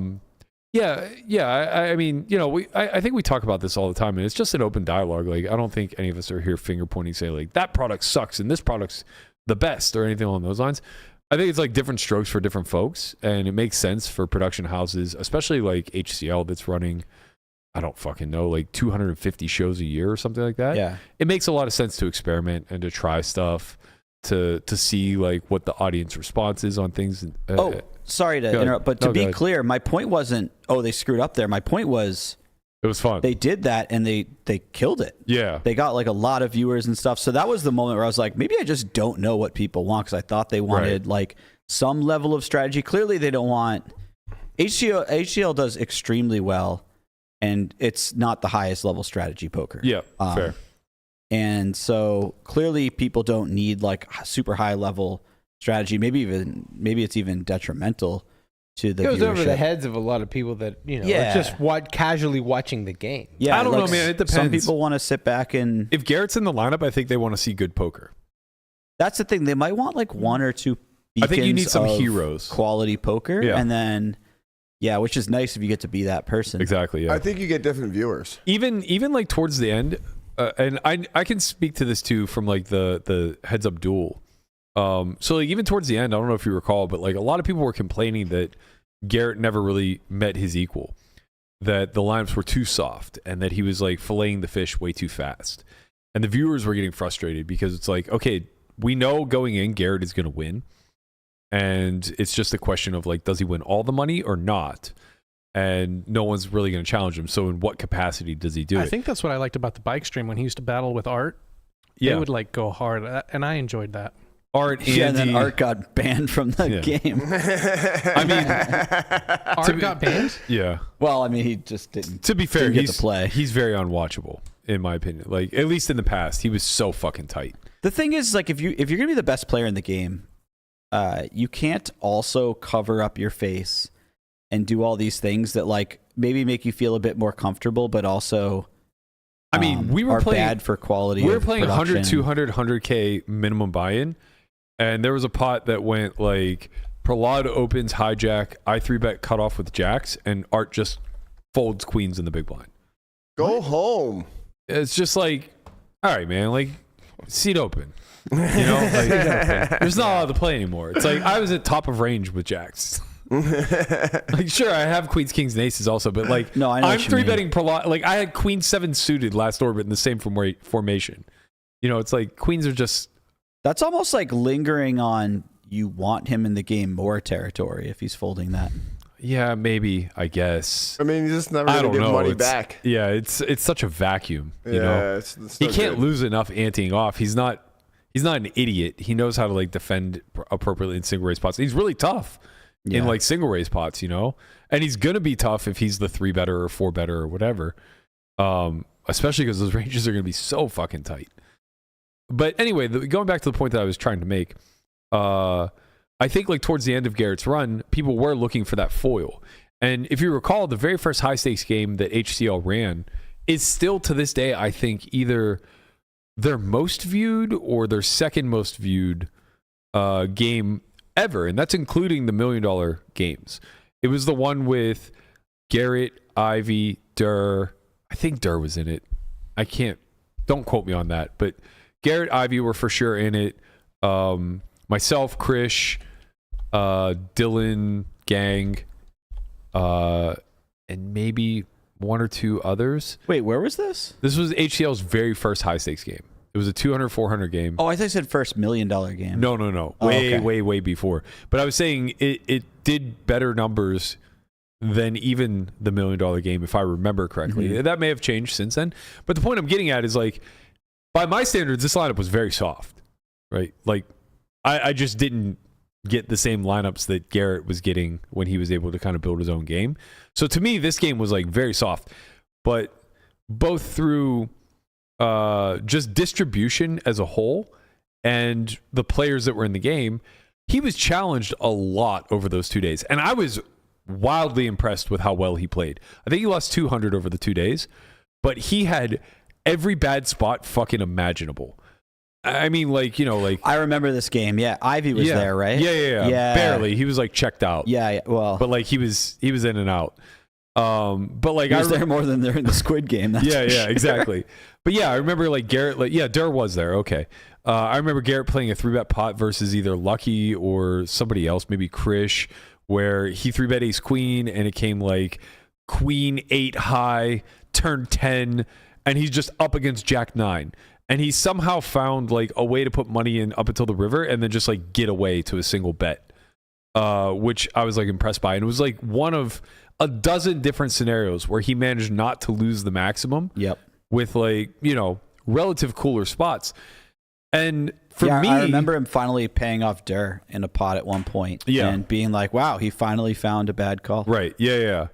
mean, you know, I think we talk about this all the time, and it's just an open dialogue. Like, I don't think any of us are here finger pointing, saying like that product sucks and this product's the best or anything along those lines. I think it's like different strokes for different folks, and it makes sense for production houses, especially like HCL that's running, I don't fucking know, like 250 shows a year or something like that. Yeah. It makes a lot of sense to experiment and to try stuff to see like what the audience response is on things. Sorry to interrupt, but to be clear, my point wasn't, they screwed up there. My point was, it was fun. they did that and they killed it. Yeah. They got like a lot of viewers and stuff. So that was the moment where I was like, maybe I just don't know what people want, because I thought they wanted like some level of strategy. Clearly they don't want. HCL does extremely well, and it's not the highest level strategy poker. Yeah, fair. And so clearly people don't need like super high level strategy. Maybe it's even detrimental to the goes viewership. over the heads of a lot of people that, you know, Yeah. are just casually watching the game. Yeah, I don't like, know, man. It depends. Some people want to sit back and. If Garrett's in the lineup, I think they want to see good poker. That's the thing. They might want like one or two. I think you need some of heroes. Quality poker, Yeah. and then which is nice if you get to be that person. Exactly. Yeah. I think you get different viewers. Even like towards the end, and I can speak to this too from like the heads up duel. So like even towards the end, I don't know if you recall, but like a lot of people were complaining that Garrett never really met his equal, that the lineups were too soft, and that he was like filleting the fish way too fast. And the viewers were getting frustrated because it's like, okay, we know going in Garrett is going to win, and it's just a question of like, does he win all the money or not? And no one's really going to challenge him. So in what capacity does he do it? I think that's what I liked about the bike stream when he used to battle with Art. Yeah. They would like go hard, and I enjoyed that. Art, Andy, Yeah, and then Art got banned from the game. I mean, Art got banned? yeah. Well, I mean, he just didn't. To be fair, didn't get to play. He's very unwatchable, in my opinion. Like, at least in the past, he was so fucking tight. The thing is, like, if you're gonna be the best player in the game, you can't also cover up your face and do all these things that like maybe make you feel a bit more comfortable, but also. I mean, we were are playing bad for quality. We were of playing 100, production. 200, 100K minimum buy-in, and there was a pot that went like Prahlad opens hijack, I 3-bet cut off with jacks, and Art just folds queens in the big blind. Go home. It's just like, all right, man, like seat open. You know, like, there's not a lot to play anymore. It's like I was at top of range with jacks. Like, sure, I have queens, kings, and aces also, but like, No, I know I'm what you mean. 3-betting Prahlad. Like, I had queen 7 suited last orbit in the same formation. You know, it's like queens are just. That's almost like lingering on you want him in the game more territory if he's folding that. Yeah, maybe, I guess. I mean, you just never I gonna don't give know. money It's- back. Yeah, it's such a vacuum. You know, it's he no can't good. lose enough anteing off. He's not he's not an idiot. He knows how to like defend appropriately in single race pots. He's really tough in like single race pots, you know, and he's gonna be tough if he's the 3 better or 4 better or whatever. Especially because those ranges are gonna be so fucking tight. But anyway, going back to the point that I was trying to make, I think like towards the end of Garrett's run, people were looking for that foil. And if you recall, the very first high stakes game that HCL ran is still to this day, I think, either their most viewed or their second most viewed game ever. And that's including the $1 million games. It was the one with Garrett, Ivy, Durr. I think Durr was in it. Don't quote me on that. But Garrett, Ivy were for sure in it. Myself, Krish, Dylan, Gang, and maybe 1 or 2 others. Wait, where was this? This was HCL's very first high stakes game. It was a 200-400 game. Oh, I thought you said first $1 million game. No. Oh, Way before. But I was saying it did better numbers than even the $1 million game, if I remember correctly. Mm-hmm. That may have changed since then. But the point I'm getting at is like, by my standards, this lineup was very soft, right? Like, I just didn't get the same lineups that Garrett was getting when he was able to kind of build his own game. So to me, this game was like very soft, but both through just distribution as a whole and the players that were in the game, he was challenged a lot over those 2 days. And I was wildly impressed with how well he played. I think he lost 200 over the 2 days, but he had every bad spot fucking imaginable. I mean, like, you know, like... I remember this game. Yeah, Ivy was there, right? Yeah. Barely. He was, like, checked out. Yeah, well... But, like, he was in and out. But, like... He was there more than there in the Squid game. That's exactly. But, yeah, I remember, like, Garrett... Like, yeah, Durr was there. Okay. I remember Garrett playing a 3-bet pot versus either Lucky or somebody else, maybe Krish, where he 3-bet ace-queen, and it came, like, queen 8 high, turn 10, and he's just up against jack 9. And he somehow found like a way to put money in up until the river and then just like get away to a single bet, which I was like impressed by. And it was like one of a dozen different scenarios where he managed not to lose the maximum. Yep. With like, you know, relative cooler spots. And for me, I remember him finally paying off Durr in a pot at one point. Yeah. And being like, wow, he finally found a bad call. Right. Yeah.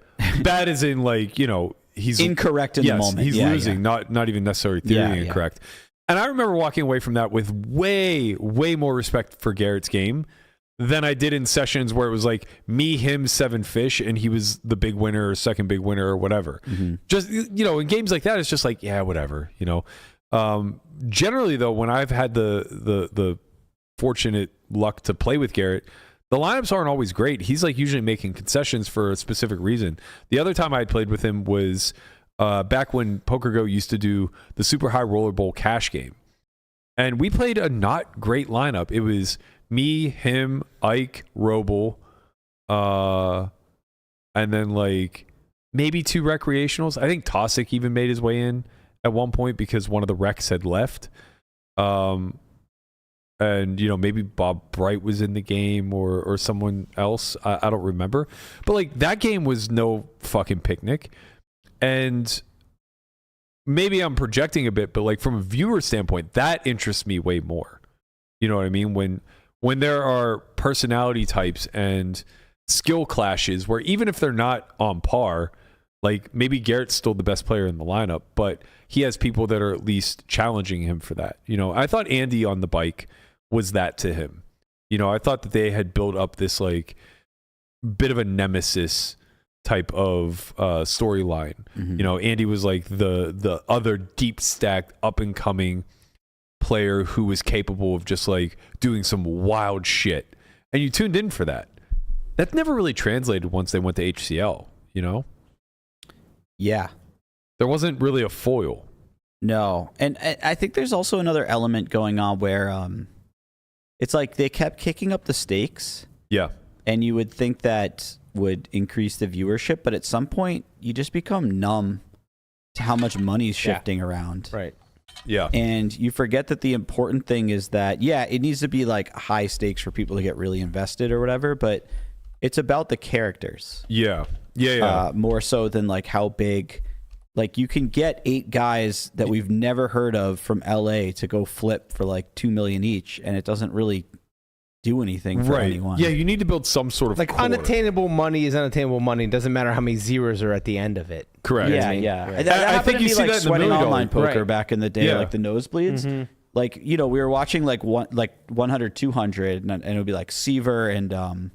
Bad as in like, you know, he's incorrect in the moment. He's losing, not even necessarily theory incorrect. And I remember walking away from that with way more respect for Garrett's game than I did in sessions where it was like me, him, 7 fish, and he was the big winner or second big winner or whatever. Mm-hmm. Just, you know, in games like that, it's just like, yeah, whatever, you know. Generally, though, when I've had the fortunate luck to play with Garrett, the lineups aren't always great. He's like usually making concessions for a specific reason. The other time I had played with him was back when PokerGo used to do the super high roller bowl cash game. And we played a not great lineup. It was me, him, Ike, Roble, and then like maybe 2 recreationals. I think Tosic even made his way in at one point because one of the recs had left. And, you know, maybe Bob Bright was in the game or someone else. I don't remember. But like that game was no fucking picnic. And maybe I'm projecting a bit, but like from a viewer standpoint, that interests me way more. You know what I mean? When there are personality types and skill clashes where even if they're not on par, like maybe Garrett's still the best player in the lineup, but he has people that are at least challenging him for that. You know, I thought Andy on the bike was that to him. You know, I thought that they had built up this like bit of a nemesis type of storyline. Mm-hmm. You know, Andy was like the other deep stacked up and coming player who was capable of just like doing some wild shit, and you tuned in for that. That never really translated once they went to HCL. You know, yeah, there wasn't really a foil. No, and I think there's also another element going on where it's like they kept kicking up the stakes. Yeah, and you would think that would increase the viewership, but at some point you just become numb to how much money's shifting around. Right. Yeah. And you forget that the important thing is that, yeah, it needs to be like high stakes for people to get really invested or whatever, but it's about the characters. Yeah. More so than like how big Like you can get 8 guys that we've never heard of from LA to go flip for like $2 million each, and it doesn't really do anything for anyone. Yeah, you need to build some sort of like core. unattainable money is unattainable money. It doesn't matter how many zeros are at the end of it. Correct. Yeah, Right. yeah. Right. That happened think to you me, see like that in the sweating million online dollar- poker Right. back in the day, Yeah. like the nosebleeds. Like, you know, we were watching like 100, 200, and it would be like Seaver and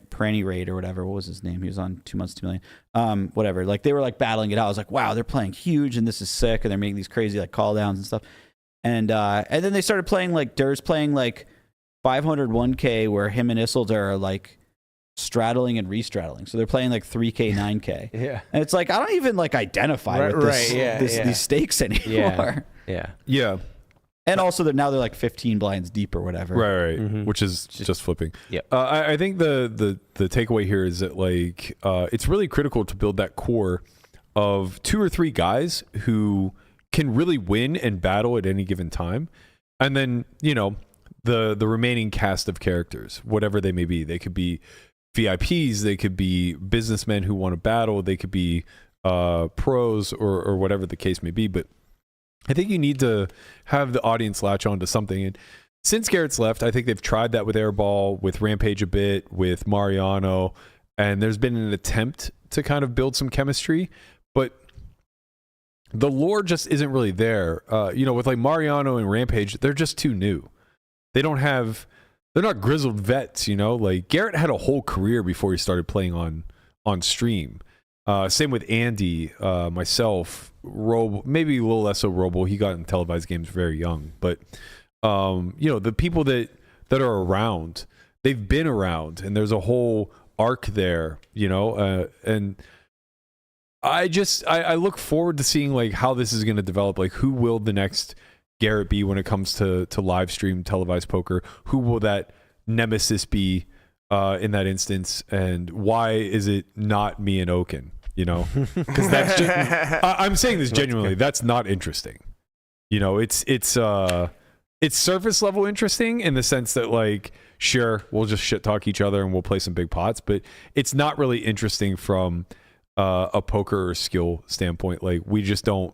Pranny Raid or whatever. What was his name? He was on 2 months, 2 million. Whatever. Like they were like battling it out. I was like, wow, they're playing huge and this is sick, and they're making these crazy like call downs and stuff. And then they started playing like Dur's playing like 500 1K where him and Isildur are like straddling and re-straddling. So they're playing like 3K, 9K. Yeah. And it's like I don't even like identify with this, these stakes anymore. Yeah. Yeah. And also they're like 15 blinds deep or whatever. Right. Which is just flipping. Yep. I think the takeaway here is that like it's really critical to build that core of 2 or 3 guys who can really win and battle at any given time, and then you know the remaining cast of characters, whatever they may be. They could be VIPs, they could be businessmen who want to battle, they could be pros or whatever the case may be. But I think you need to have the audience latch on to something. And since Garrett's left, I think they've tried that with Airball, with Rampage a bit, with Mariano, and there's been an attempt to kind of build some chemistry, but the lore just isn't really there. You know, with like Mariano and Rampage, they're just too new. They're not grizzled vets, you know? Like Garrett had a whole career before he started playing on stream. Same with Andy, myself, Robo, maybe a little less so Robo. He got in televised games very young. But, you know, the people that are around, they've been around, and there's a whole arc there, you know? And I look forward to seeing, like, how this is going to develop. Like, who will the next Garrett be when it comes to live stream televised poker? Who will that nemesis be in that instance? And why is it not me and Oaken? You know, because that's I'm saying this genuinely. That's not interesting. You know, it's surface level interesting in the sense that, like, sure, we'll just shit talk each other and we'll play some big pots, but it's not really interesting from a poker or skill standpoint. Like, we don't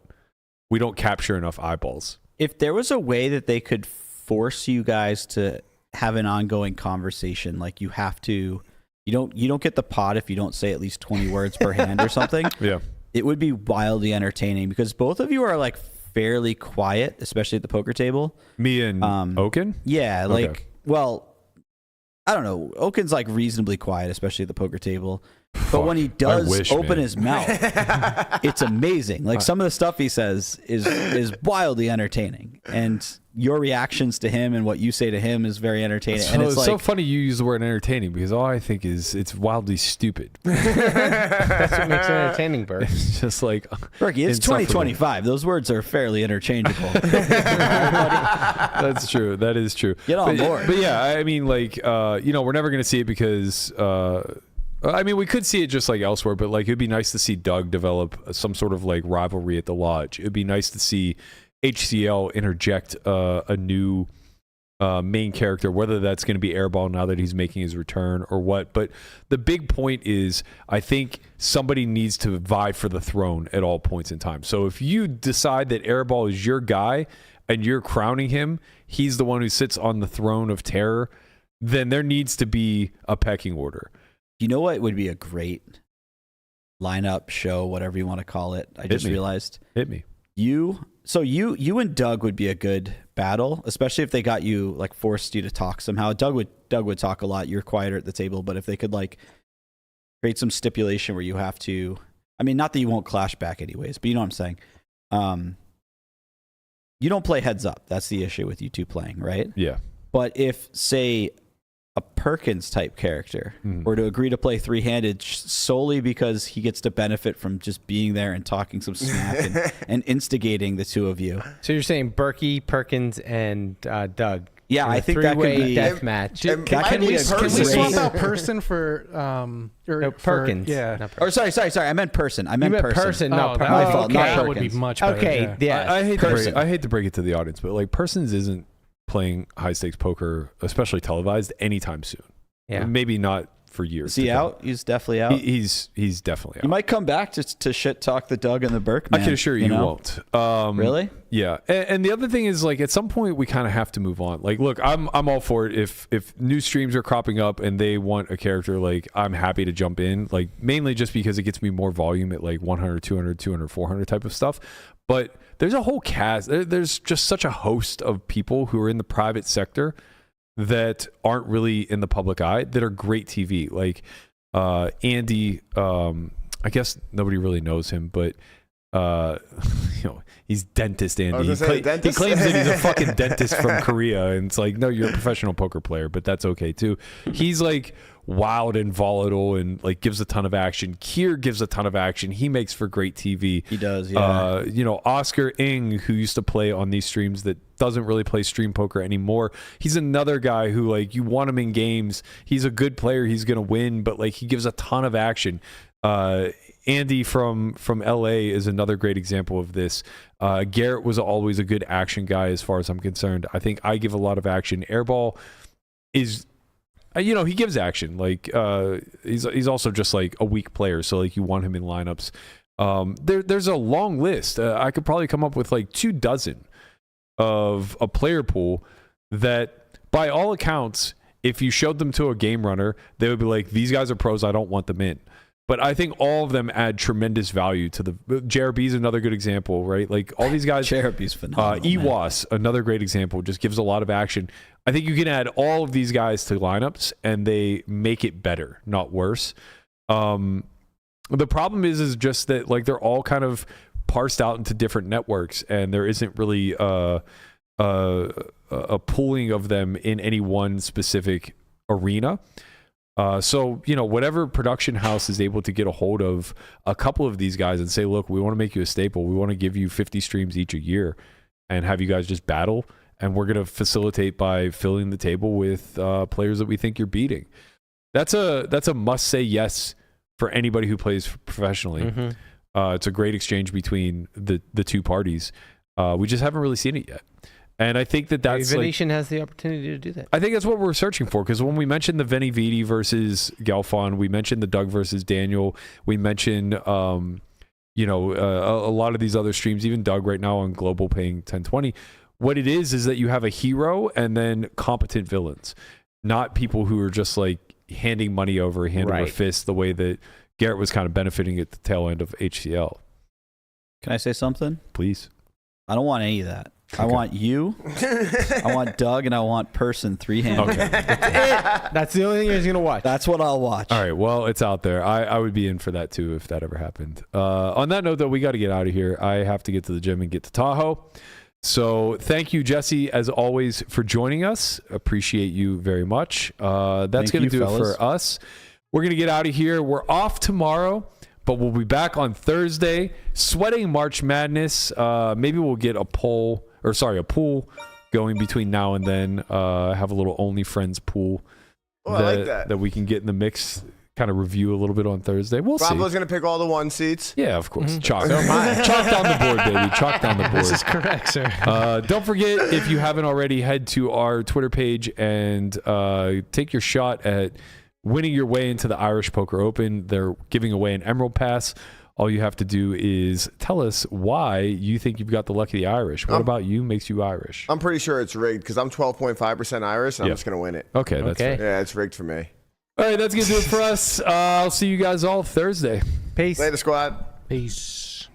capture enough eyeballs. If there was a way that they could force you guys to have an ongoing conversation, like you have to, you don't get the pot if you don't say at least 20 words per hand or something. Yeah. It would be wildly entertaining because both of you are like fairly quiet, especially at the poker table. Me and Oaken? Yeah, like, Okay. well, I don't know. Oaken's like reasonably quiet, especially at the poker table. But when he does open his mouth, it's amazing. Like some of the stuff he says is wildly entertaining, and your reactions to him and what you say to him is very entertaining. So, and it's so like, funny you use the word entertaining, because all I think is it's wildly stupid. That's what makes it entertaining, Bert. It's just like Berkey, it's insufferable. 2025. Those words are fairly interchangeable. That's true. That is true. Get on board. But yeah, I mean, like, you know, we're never going to see it because, I mean, we could see it just like elsewhere, but like, it'd be nice to see Doug develop some sort of like rivalry at the lodge. It'd be nice to see HCL interject a new main character, whether that's going to be Airball now that he's making his return or what. But the big point is, I think somebody needs to vie for the throne at all points in time. So if you decide that Airball is your guy and you're crowning him, he's the one who sits on the throne of terror, then there needs to be a pecking order. You know what would be a great lineup, show, whatever you want to call it? I just realized. Hit me. You and Doug would be a good battle, especially if they got you, like, forced you to talk somehow. Doug would talk a lot. You're quieter at the table, but if they could like create some stipulation where you have to, I mean, not that you won't clash back anyways, but you know what I'm saying. You don't play heads up. That's the issue with you two playing, right? Yeah. But if, say, a Perkins type character were to agree to play three-handed solely because he gets to benefit from just being there and talking some smack and instigating the two of you. So you're saying Berkey, Perkins, and Doug? Yeah, I think that could be death match. That can be a Can we swap great. out person for No, Perkins. yeah. Not Or sorry. I meant person. I meant person. No, that, My fault, not that would be Perkins. much better. Okay, yeah. I hate Person. I hate to break it to the audience, but like, Persons isn't playing high stakes poker, especially televised, anytime soon. Yeah. Maybe not for years. Is he out? He's definitely out. He's definitely out. You might come back to shit talk the Doug and the Berk, man. I can assure you won't. Really? Yeah. And the other thing is, like, at some point we kind of have to move on. Like, look, I'm all for it. If new streams are cropping up and they want a character, like, I'm happy to jump in. Like, mainly just because it gets me more volume at like 100, 200, 200, 400 type of stuff. But there's a whole cast. There's just such a host of people who are in the private sector that aren't really in the public eye that are great TV. Like Andy, I guess nobody really knows him, but he's dentist Andy. He claims that he's a fucking dentist from Korea, and it's like, no, you're a professional poker player, but that's okay too. He's like wild and volatile and like gives a ton of action. Kier gives a ton of action. He makes for great TV. He does, yeah. Oscar Ng, who used to play on these streams that doesn't really play stream poker anymore. He's another guy who, like, you want him in games. He's a good player. He's going to win, but like he gives a ton of action. Andy from LA is another great example of this. Garrett was always a good action guy as far as I'm concerned. I think I give a lot of action. Airball is, he gives action. Like he's also just like a weak player, so like you want him in lineups. There's a long list. I could probably come up with like 24 of a player pool that, by all accounts, if you showed them to a game runner, they would be like, these guys are pros, I don't want them in. But I think all of them add tremendous value to the. JRB's another good example, right? Like all these guys. JRB's phenomenal. Ewas, another great example, just gives a lot of action. I think you can add all of these guys to lineups and they make it better, not worse. The problem is just that, like, they're all kind of parsed out into different networks, and there isn't really a pooling of them in any one specific arena. So, whatever production house is able to get a hold of a couple of these guys and say, look, we want to make you a staple. We want to give you 50 streams each a year and have you guys just battle. And we're going to facilitate by filling the table with players that we think you're beating. That's a must say yes for anybody who plays professionally. Mm-hmm. It's a great exchange between the two parties. We just haven't really seen it yet. And I think that's Venetian has the opportunity to do that. I think that's what we're searching for, because when we mentioned the Veni Vidi versus Galfon, we mentioned the Doug versus Daniel, we mentioned a lot of these other streams, even Doug right now on Global paying 1020. What it is that you have a hero and then competent villains, not people who are just like handing money over hand over fist the way that Garrett was kind of benefiting at the tail end of HCL. Can I say something? Please. I don't want any of that. Okay. I want you, I want Doug, and I want Person 3-handed. Okay. That's the only thing you're going to watch. That's what I'll watch. All right, well, it's out there. I would be in for that too if that ever happened. On that note, though, we got to get out of here. I have to get to the gym and get to Tahoe. So thank you, Jesse, as always, for joining us. Appreciate you very much. That's going to do it for us. We're going to get out of here. We're off tomorrow, but we'll be back on Thursday. Sweating March Madness. Maybe we'll get a pool going between now and then. Have a little Only Friends pool that we can get in the mix. Kind of review a little bit on Thursday. We'll see. Bravo's going to pick all the 1 seats. Yeah, of course. Chalk. Chalk down the board, baby. Chalk down the board. This is correct, sir. Don't forget, if you haven't already, head to our Twitter page and take your shot at winning your way into the Irish Poker Open. They're giving away an Emerald Pass. All you have to do is tell us why you think you've got the luck of the Irish. What about you makes you Irish? I'm pretty sure it's rigged because I'm 12.5% Irish, and I'm just going to win it. Okay, that's fair. Yeah, it's rigged for me. All right, that's going to do it for us. I'll see you guys all Thursday. Peace. Later, squad. Peace.